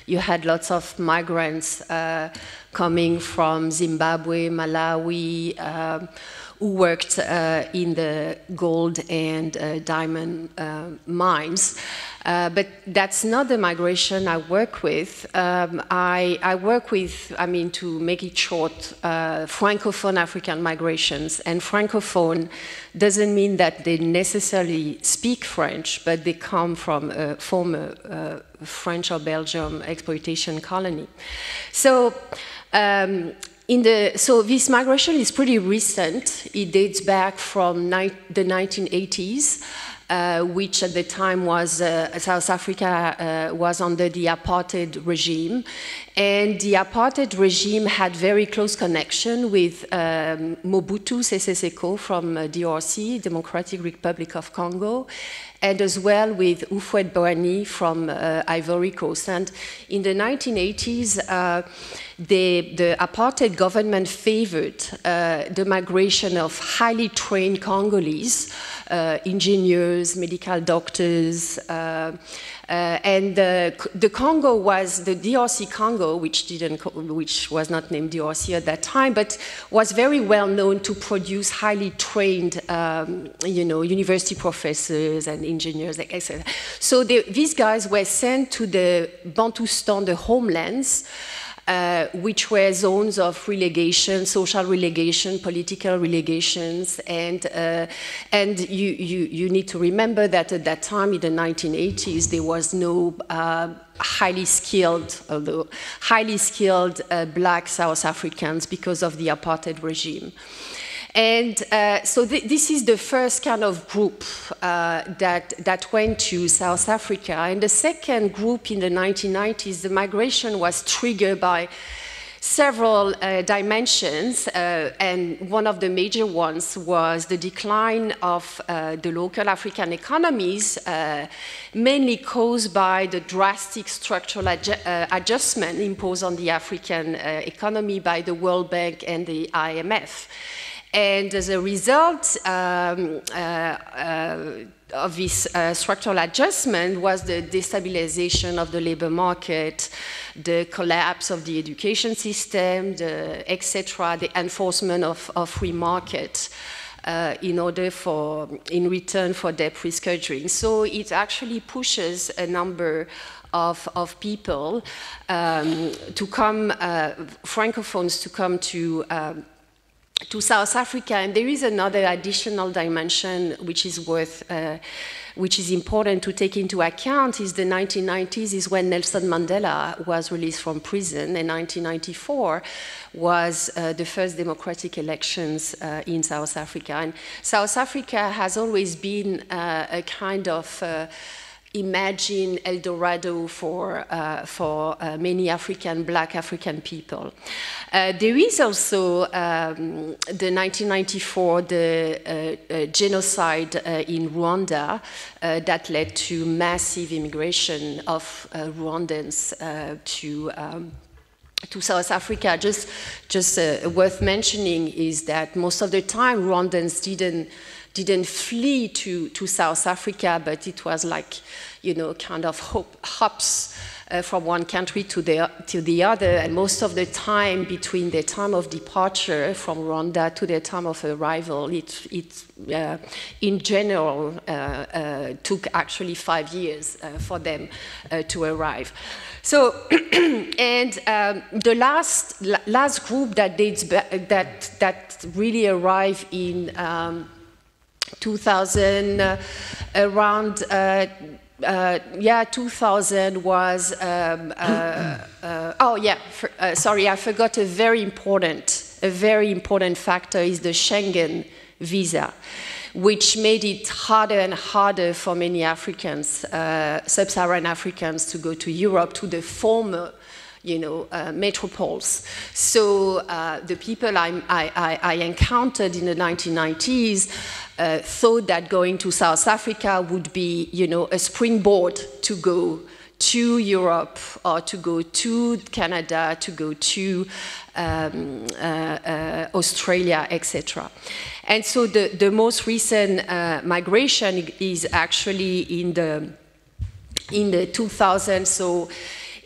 You had lots of migrants coming from Zimbabwe, Malawi, who worked in the gold and diamond mines. But that's not the migration I work with. I work with, I mean, to make it short, Francophone African migrations. And Francophone doesn't mean that they necessarily speak French, but they come from a former French or Belgium exploitation colony. So, so this migration is pretty recent. It dates back from the 1980s. Which at the time was South Africa was under the apartheid regime, and the apartheid regime had very close connection with Mobutu Sese Seko from DRC, Democratic Republic of Congo, and as well with Houphouët-Boigny from Ivory Coast. And in the 1980s, the apartheid government favored the migration of highly trained Congolese, engineers, medical doctors, and the Congo was the DRC Congo, which was not named DRC at that time, but was very well known to produce highly trained, university professors and engineers, etc. So these guys were sent to the Bantustan, the homelands, which were zones of relegation, social relegation, political relegations, and you need to remember that at that time in the 1980s there was no highly skilled black South Africans because of the apartheid regime. And so this is the first kind of group that went to South Africa. And the second group in the 1990s, the migration was triggered by several dimensions, and one of the major ones was the decline of the local African economies, mainly caused by the drastic structural adjustment imposed on the African economy by the World Bank and the IMF. And as a result of this structural adjustment was the destabilization of the labor market, the collapse of the education system, etc., the enforcement of free market. in return for debt rescheduling. So it actually pushes a number of people to come, Francophones to come to South Africa. And there is another additional dimension which is which is important to take into account. Is the 1990s is when Nelson Mandela was released from prison, and 1994 was the first democratic elections in South Africa. And South Africa has always been a kind of imagine El Dorado for many Black African people. There is also the 1994, the genocide in Rwanda that led to massive immigration of Rwandans to South Africa. Just worth mentioning is that most of the time Rwandans didn't flee to South Africa, but it was like, kind of hops from one country to the other, and most of the time between the time of departure from Rwanda to the time of arrival, it in general took actually 5 years for them to arrive. So, and the last group that dates back, that really arrived in 2000, around 2000 was, sorry, I forgot a very important factor is the Schengen visa, which made it harder and harder for many Africans, sub-Saharan Africans, to go to Europe, to the former metropoles. So the people I encountered in the 1990s thought that going to South Africa would be, a springboard to go to Europe or to go to Canada, to go to Australia, etc. And so the most recent migration is actually in the 2000s. So.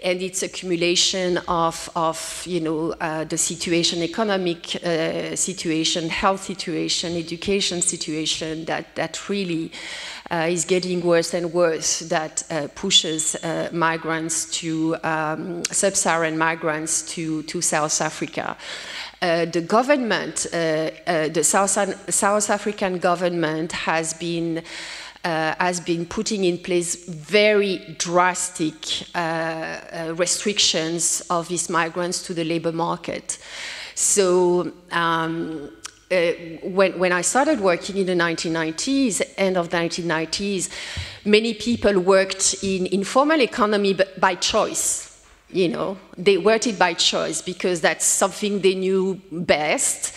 And it's accumulation of the situation, economic situation, health situation, education situation that really is getting worse and worse, that pushes migrants to, sub-Saharan migrants to South Africa. The government, the South African government has been putting in place very drastic restrictions of these migrants to the labor market. So when I started working in the 1990s, end of the 1990s, many people worked in informal economy by choice. They worked it by choice because that's something they knew best.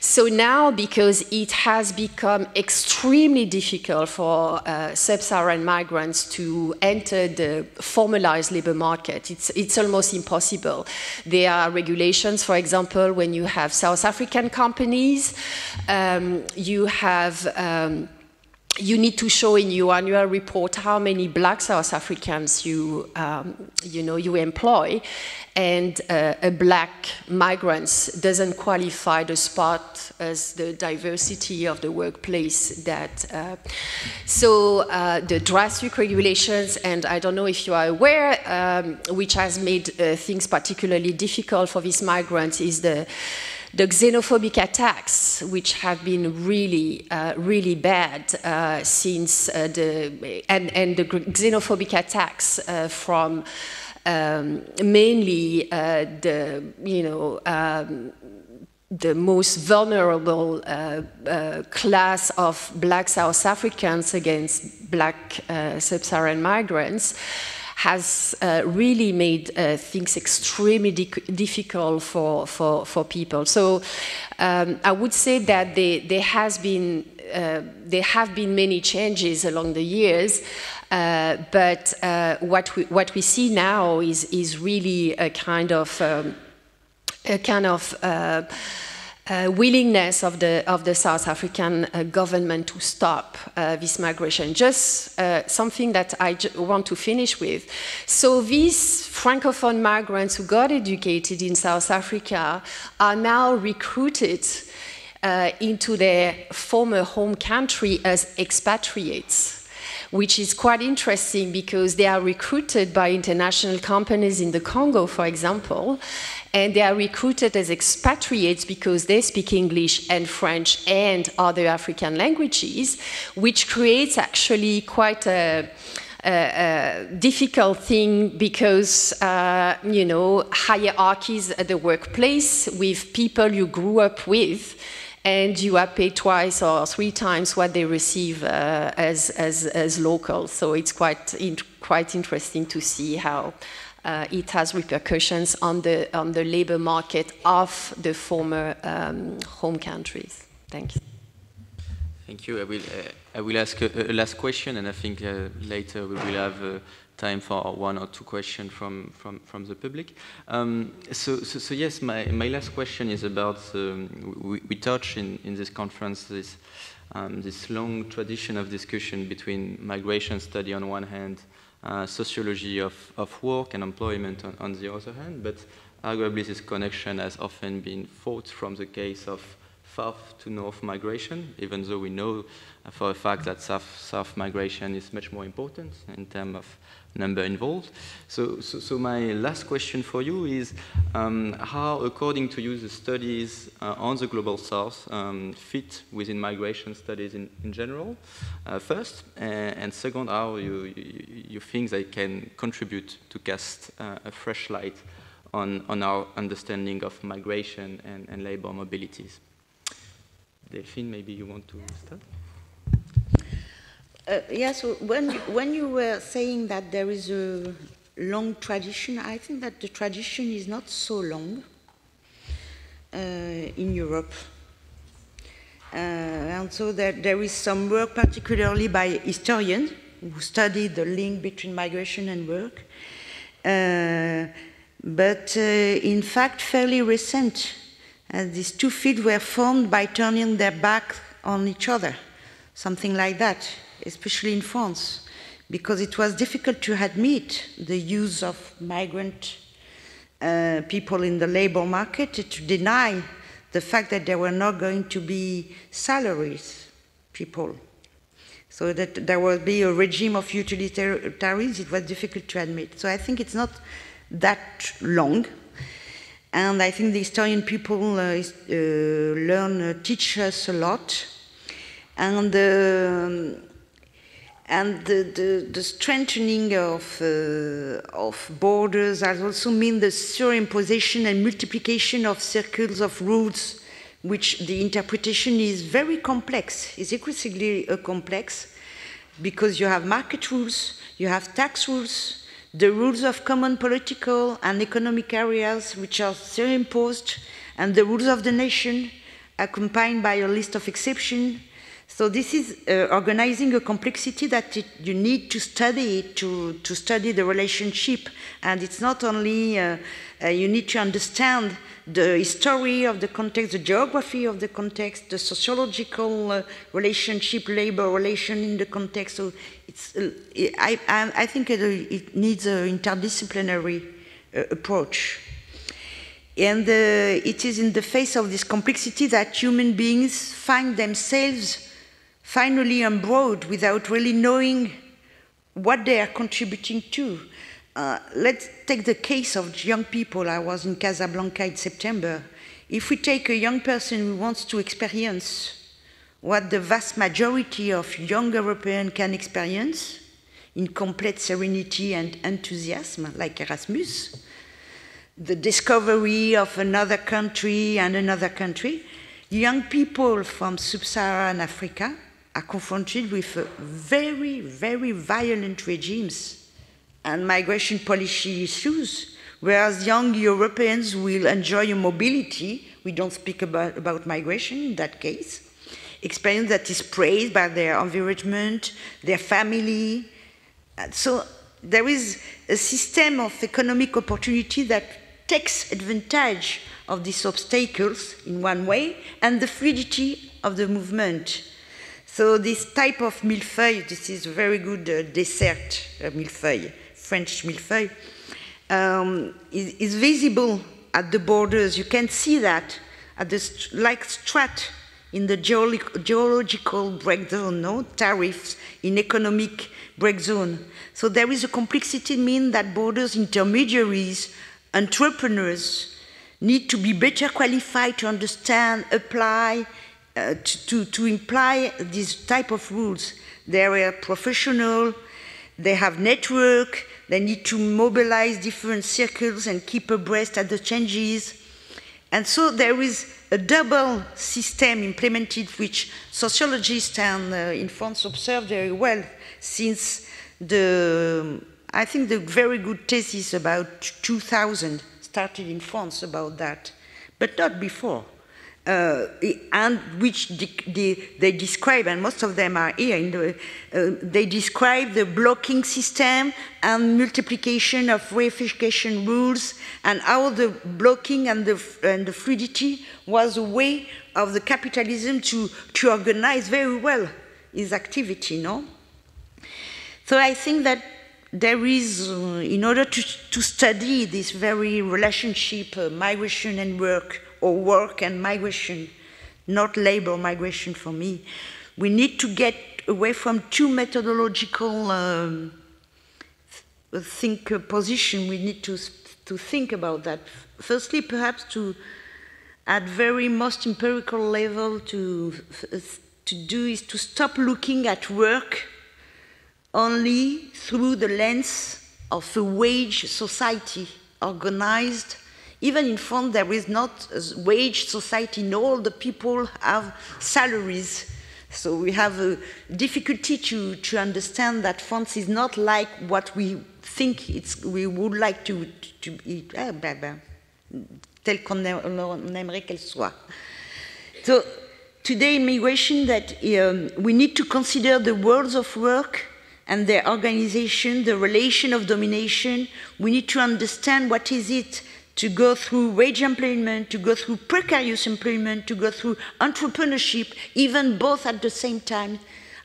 So now, because it has become extremely difficult for sub-Saharan migrants to enter the formalized labor market, it's almost impossible. There are regulations, for example, when you have South African companies, you need to show in your annual report how many Black South Africans you employ, and a Black migrants doesn't qualify the spot as the diversity of the workplace. So the drastic regulations, and I don't know if you are aware, which has made things particularly difficult for these migrants, is the xenophobic attacks, which have been really, really bad since and the xenophobic attacks from mainly the most vulnerable class of Black South Africans against Black sub-Saharan migrants, has really made things extremely difficult for people. So I would say that there have been many changes along the years, but what we see now is really a kind of willingness of the South African government to stop this migration. Just something that I want to finish with. So these Francophone migrants who got educated in South Africa are now recruited into their former home country as expatriates, which is quite interesting because they are recruited by international companies in the Congo, for example, and they are recruited as expatriates because they speak English and French and other African languages, which creates actually quite a difficult thing because, you know, hierarchies at the workplace with people you grew up with, and you are paid twice or 3 times what they receive as locals. So it's quite interesting to see how it has repercussions on the labor market of the former home countries. Thank you. Thank you. I will ask a last question, and I think later we will have time for 1 or 2 questions from the public. So yes, my last question is about, we touch in this conference this long tradition of discussion between migration study on one hand, sociology of work and employment on the other hand, but arguably this connection has often been fought from the case of south to north migration, even though we know for a fact that south migration is much more important in terms of number involved. So my last question for you is how, according to you, the studies on the global south fit within migration studies in general, first, and second, how you think they can contribute to cast a fresh light on our understanding of migration and labor mobilities. Delphine, maybe you want to start? Yes, so when you were saying that there is a long tradition, I think that the tradition is not so long in Europe. And so there is some work, particularly by historians, who study the link between migration and work. But in fact, fairly recent. These 2 fields were formed by turning their back on each other, something like that, especially in France, because it was difficult to admit the use of migrant people in the labor market, to deny the fact that there were not going to be salaries people. So that there will be a regime of utilitarians, it was difficult to admit. So I think it's not that long. And I think the historian people teach us a lot. And the strengthening of borders has also meant the superimposition and multiplication of circles of rules, which the interpretation is very complex, is increasingly complex, because you have market rules, you have tax rules, the rules of common political and economic areas which are superimposed, and the rules of the nation accompanied by a list of exceptions. So this is organizing a complexity that you need to study to study the relationship. And it's not only, you need to understand the history of the context, the geography of the context, the sociological relationship, labor relation in the context. So it's, I think it needs an interdisciplinary approach. And it is in the face of this complexity that human beings find themselves finally embroiled without really knowing what they are contributing to. Let's take the case of young people. I was in Casablanca in September. If we take a young person who wants to experience what the vast majority of young Europeans can experience in complete serenity and enthusiasm, like Erasmus, the discovery of another country and another country, young people from sub-Saharan Africa are confronted with very, very violent regimes and migration policy issues, whereas young Europeans will enjoy a mobility, we don't speak about migration in that case, experience that is praised by their environment, their family. And so there is a system of economic opportunity that takes advantage of these obstacles in one way, and the fluidity of the movement. So this type of millefeuille, this is a very good dessert millefeuille, French millefeuille, is visible at the borders. You can see that at the like strat in the geological break zone, no? Tariffs in economic break zone. So there is a complexity, mean that borders, intermediaries, entrepreneurs need to be better qualified to understand, apply, to imply this type of rules. They are professional, they have network, they need to mobilize different circles and keep abreast at the changes. And so there is a double system implemented, which sociologists and in France observe very well since I think the very good thesis about 2000 started in France about that, but not before. And which they describe, and most of them are here, they describe the blocking system and multiplication of reification rules, and how the blocking and the fluidity was a way of the capitalism to organize very well its activity, no? So I think that there is, in order to study this very relationship, migration and work, or work and migration, not labor migration for me, we need to get away from two methodological position. We need to think about that. Firstly, perhaps at very most empirical level to do is to stop looking at work only through the lens of a wage society organized. Even in France, there is not a wage society. All the people have salaries. So we have a difficulty to understand that France is not like what we think we would like to be, tel qu'on aimerait qu'elle soit. So today in migration, that we need to consider the worlds of work and their organization, the relation of domination. We need to understand what is it to go through wage employment, to go through precarious employment, to go through entrepreneurship, even both at the same time.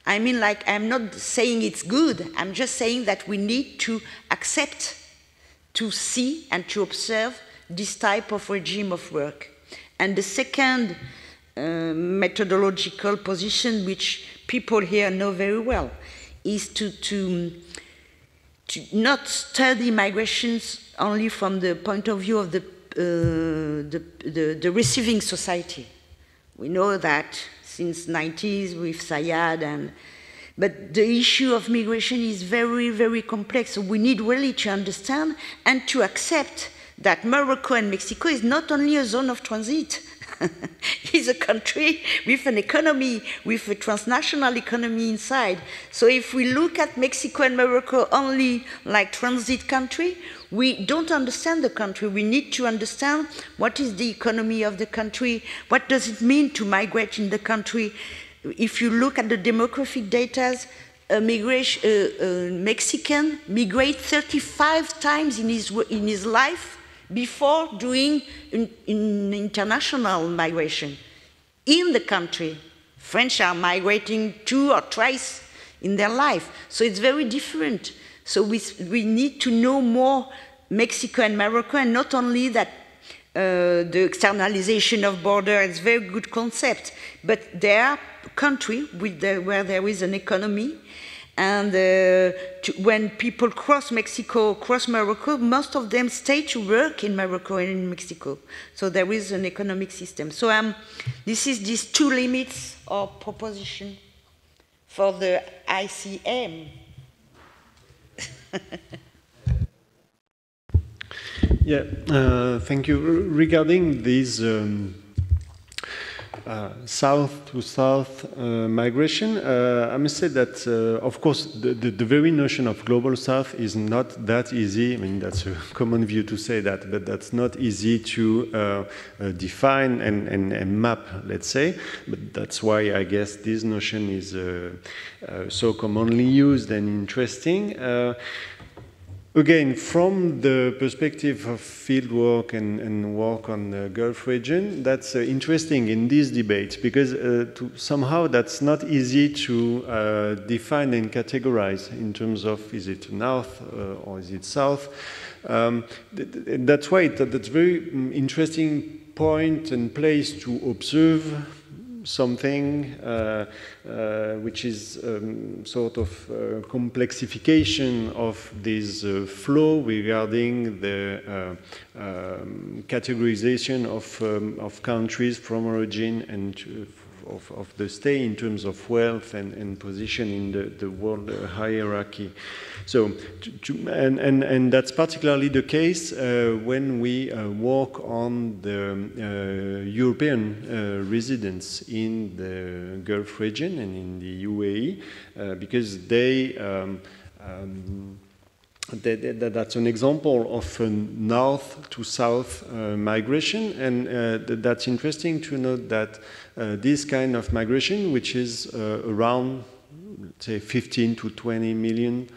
I mean, like, I'm not saying it's good, I'm just saying that we need to accept, to see and to observe this type of regime of work. And the second methodological position, which people here know very well, is to not study migrations only from the point of view of the receiving society. We know that since 90s with Sayad, but the issue of migration is very, very complex. So we need really to understand and to accept that Morocco and Mexico is not only a zone of transit. It's a country with an economy, with a transnational economy inside. So if we look at Mexico and Morocco only like transit country, we don't understand the country. We need to understand what is the economy of the country, what does it mean to migrate in the country. If you look at the demographic data, a Mexican migrates 35 times in his life before doing international migration in the country. French are migrating 2 or thrice in their life, so it's very different. So we need to know more Mexico and Morocco, and not only that the externalization of border is a very good concept, but they are country where there is an economy. And when people cross Mexico, cross Morocco, most of them stay to work in Morocco and in Mexico. So there is an economic system. So this is these two limits of proposition for the ICM. Yeah, thank you. Regarding these south-to-south migration, I must say that, of course, the very notion of global south is not that easy. I mean, that's a common view to say that, but that's not easy to define and map, let's say. But that's why I guess this notion is so commonly used and interesting. Again, from the perspective of field work and work on the Gulf region, that's interesting in this debate because somehow that's not easy to define and categorize in terms of is it north or is it south. That's why that's very interesting point and place to observe something which is sort of complexification of this flow regarding the categorization of countries from origin and of the state in terms of wealth and position in the world hierarchy. So, and that's particularly the case when we work on the European residents in the Gulf region and in the UAE, because that's an example of a north to south migration, and that's interesting to note that this kind of migration, which is around, say, 15 to 20 million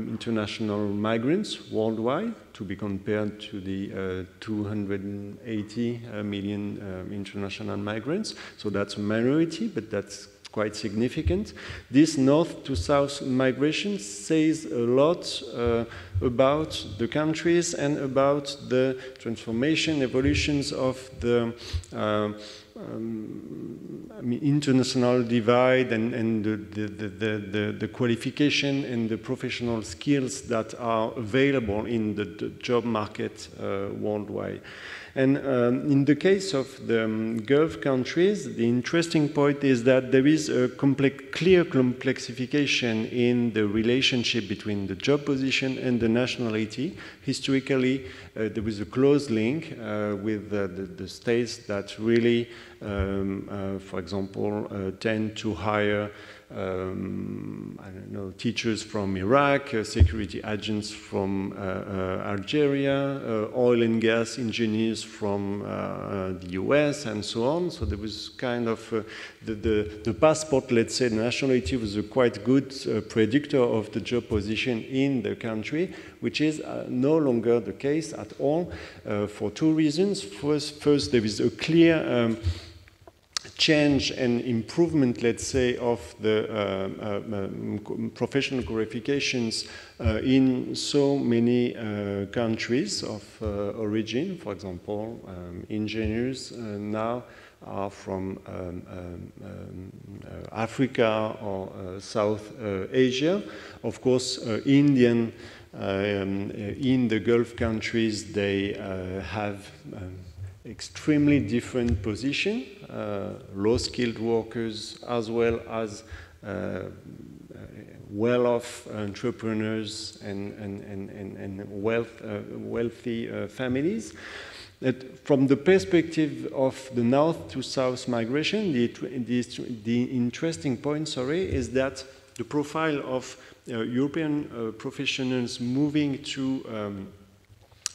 international migrants worldwide, to be compared to the 280 million international migrants. So that's a minority, but that's quite significant. This north to south migration says a lot about the countries and about the transformation, evolutions of the international divide and the qualification and the professional skills that are available in the job market worldwide. And in the case of the Gulf countries, the interesting point is that there is a clear complexification in the relationship between the job position and the nationality. Historically, there was a close link with the states that really, for example, tend to hire I don't know, teachers from Iraq, security agents from Algeria, oil and gas engineers from the US, and so on. So there was kind of the passport, let's say, the nationality was a quite good predictor of the job position in the country, which is no longer the case at all for two reasons. First, there is a clear change and improvement, let's say, of the professional qualifications in so many countries of origin. For example, engineers now are from Africa or South Asia. Of course, Indian in the Gulf countries, they have extremely different position, low-skilled workers as well as well-off entrepreneurs and wealthy families. From the perspective of the north to south migration, the interesting point, is that the profile of European professionals moving to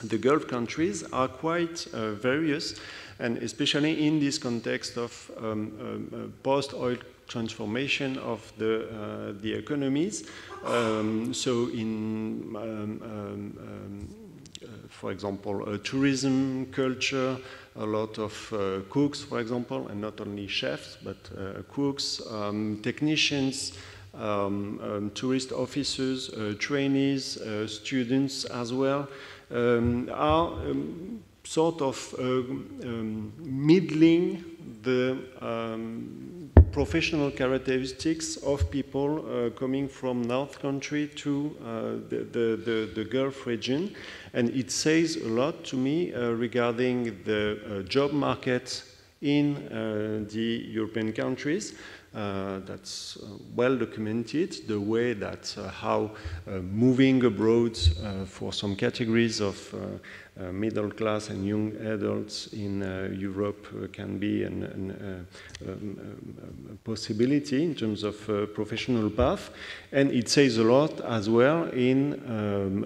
the Gulf countries are quite various, and especially in this context of post-oil transformation of the economies. So in, for example, tourism, culture, a lot of cooks, for example, and not only chefs, but cooks, technicians, tourist officers, trainees, students as well, are sort of middling the professional characteristics of people coming from North Country to the Gulf region. And it says a lot to me regarding the job market in the European countries. That's well documented, the way that how moving abroad for some categories of middle class and young adults in Europe can be a possibility in terms of professional path. And it says a lot as well in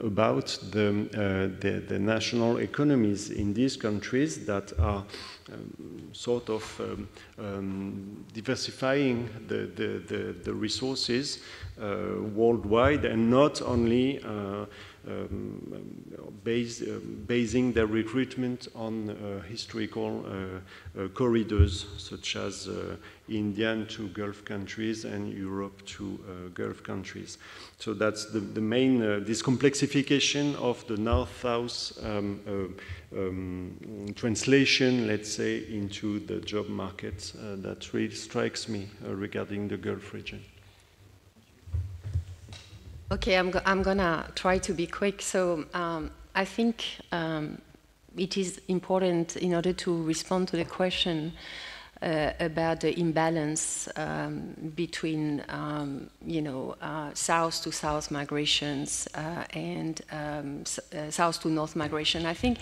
about the national economies in these countries that are sort of diversifying the resources worldwide, and not only basing their recruitment on historical corridors, such as Indian to Gulf countries and Europe to Gulf countries. So that's the main, this complexification of the North-South translation, let's say, into the job market that really strikes me regarding the Gulf region. Okay, I'm gonna try to be quick. So I think it is important in order to respond to the question about the imbalance between, you know, south to south migrations and south to north migration. I think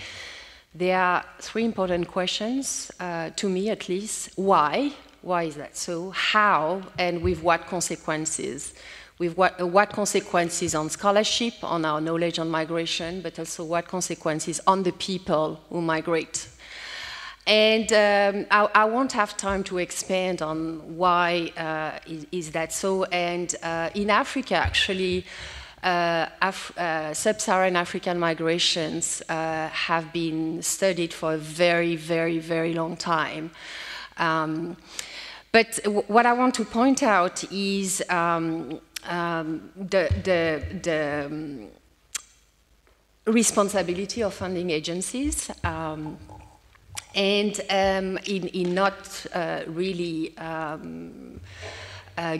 there are three important questions, to me at least. Why? Why is that so? How? And with what consequences? With what consequences on scholarship, on our knowledge on migration, but also what consequences on the people who migrate. And I won't have time to expand on why is that so. And in Africa, actually, sub-Saharan African migrations have been studied for a very, very, very long time. But what I want to point out is the responsibility of funding agencies and in not really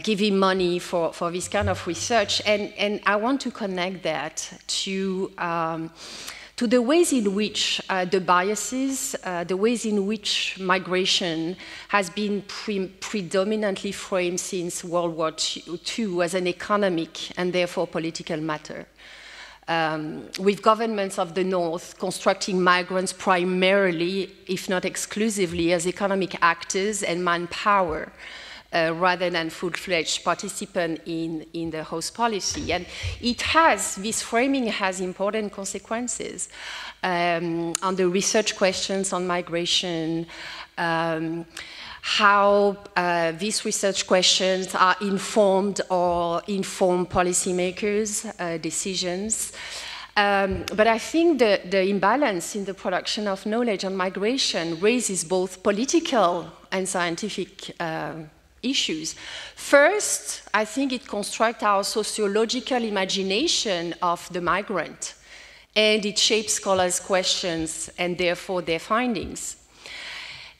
giving money for this kind of research. And I want to connect that to the ways in which the biases, the ways in which migration has been predominantly framed since World War II as an economic and therefore political matter. With governments of the North constructing migrants primarily, if not exclusively, as economic actors and manpower, rather than full-fledged participant in the host policy. And this framing has important consequences on the research questions on migration, how these research questions are informed or inform policymakers' decisions. But I think the imbalance in the production of knowledge on migration raises both political and scientific issues. First, I think it constructs our sociological imagination of the migrant, and it shapes scholars' questions and therefore their findings.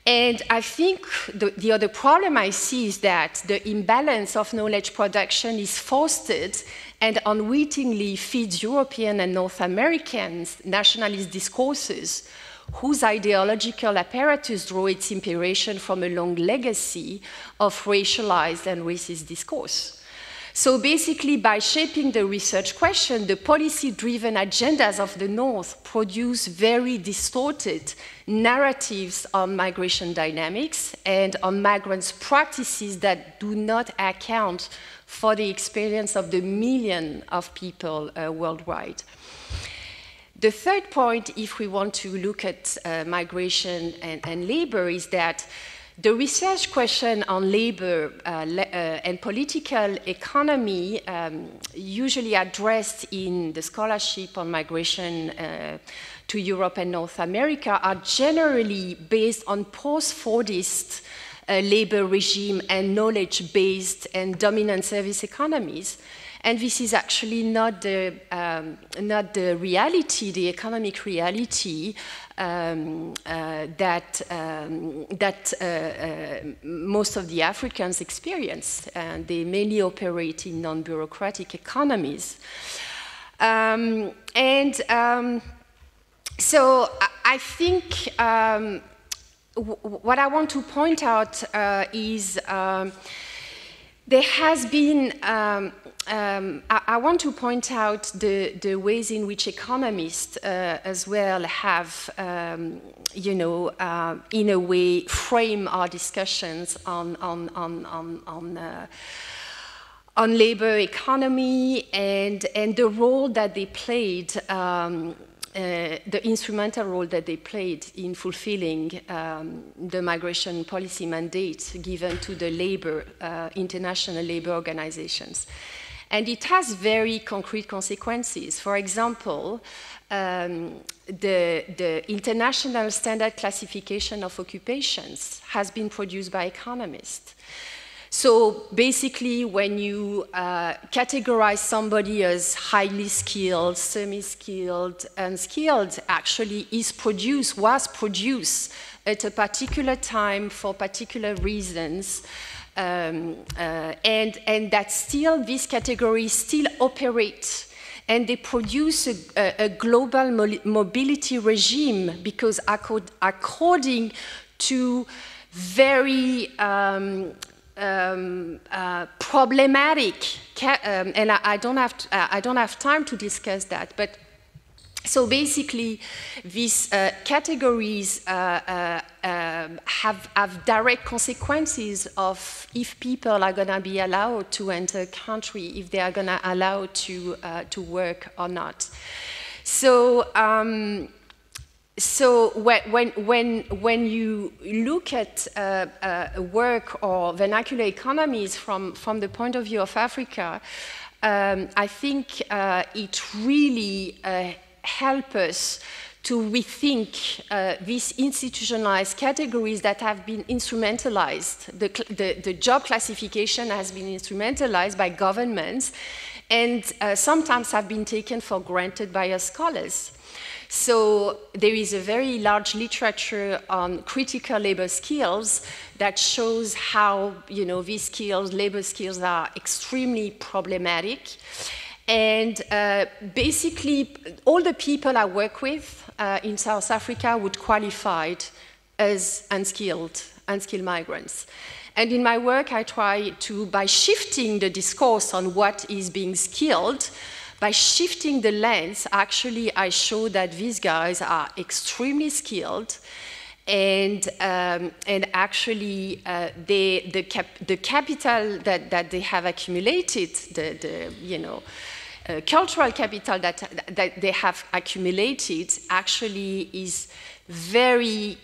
And I think the other problem I see is that the imbalance of knowledge production is fostered and unwittingly feeds European and North American nationalist discourses, whose ideological apparatus draw its inspiration from a long legacy of racialized and racist discourse. So basically, by shaping the research question, the policy-driven agendas of the North produce very distorted narratives on migration dynamics and on migrants' practices that do not account for the experience of the millions of people worldwide. The third point, if we want to look at migration and labor, is that the research question on labor and political economy, usually addressed in the scholarship on migration to Europe and North America, are generally based on post-Fordist labor regime and knowledge-based and dominant service economies. And this is actually not the reality, the economic reality that most of the Africans experience. They mainly operate in non-bureaucratic economies. So I think what I want to point out is there has been I want to point out the ways in which economists as well have, you know, in a way, frame our discussions on labor economy and the role that they played, the instrumental role that they played in fulfilling the migration policy mandate given to the international labor organizations. And it has very concrete consequences. For example, the International Standard Classification of Occupations has been produced by economists. So basically, when you categorize somebody as highly skilled, semi-skilled, unskilled, actually was produced at a particular time for particular reasons, and that still these categories still operate. And they produce a global mobility regime because according to very problematic, and I don't have time to discuss that, but so basically, these categories have direct consequences of if people are going to be allowed to enter a country, if they are going to allow to work or not. So, when you look at work or vernacular economies from the point of view of Africa, I think it really help us to rethink these institutionalized categories that have been instrumentalized. The job classification has been instrumentalized by governments and sometimes have been taken for granted by us scholars. So there is a very large literature on critical labor skills that shows how, you know, these skills, labor skills, are extremely problematic. And basically, all the people I work with in South Africa would qualify as unskilled migrants. And in my work, I try to, by shifting the discourse on what is being skilled, by shifting the lens, actually, I show that these guys are extremely skilled, and actually, the capital that they have accumulated, cultural capital that they have accumulated actually is very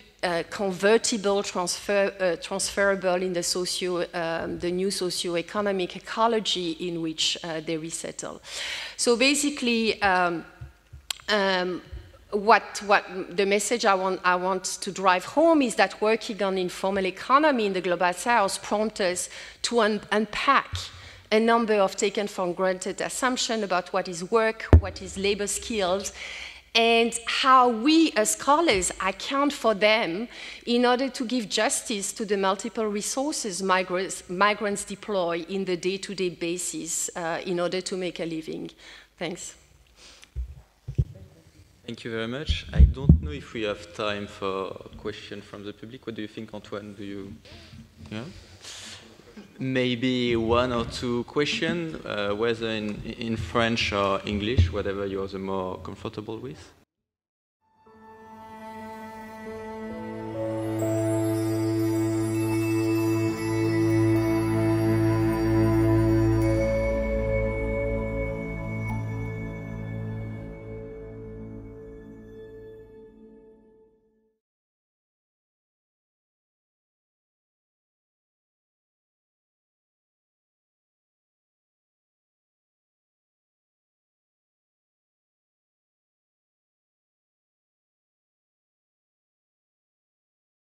convertible, transferable in the new socio-economic ecology in which they resettle. So basically, what the message I want to drive home is that working on informal economy in the Global South prompts us to unpack a number of taken for granted assumptions about what is work, what is labor skills, and how we as scholars account for them in order to give justice to the multiple resources migrants deploy in the day-to-day basis in order to make a living. Thanks. Thank you very much. I don't know if we have time for a question from the public. What do you think, Antoine? Do you? Yeah? Maybe one or two questions, whether in French or English, whatever you're the more comfortable with.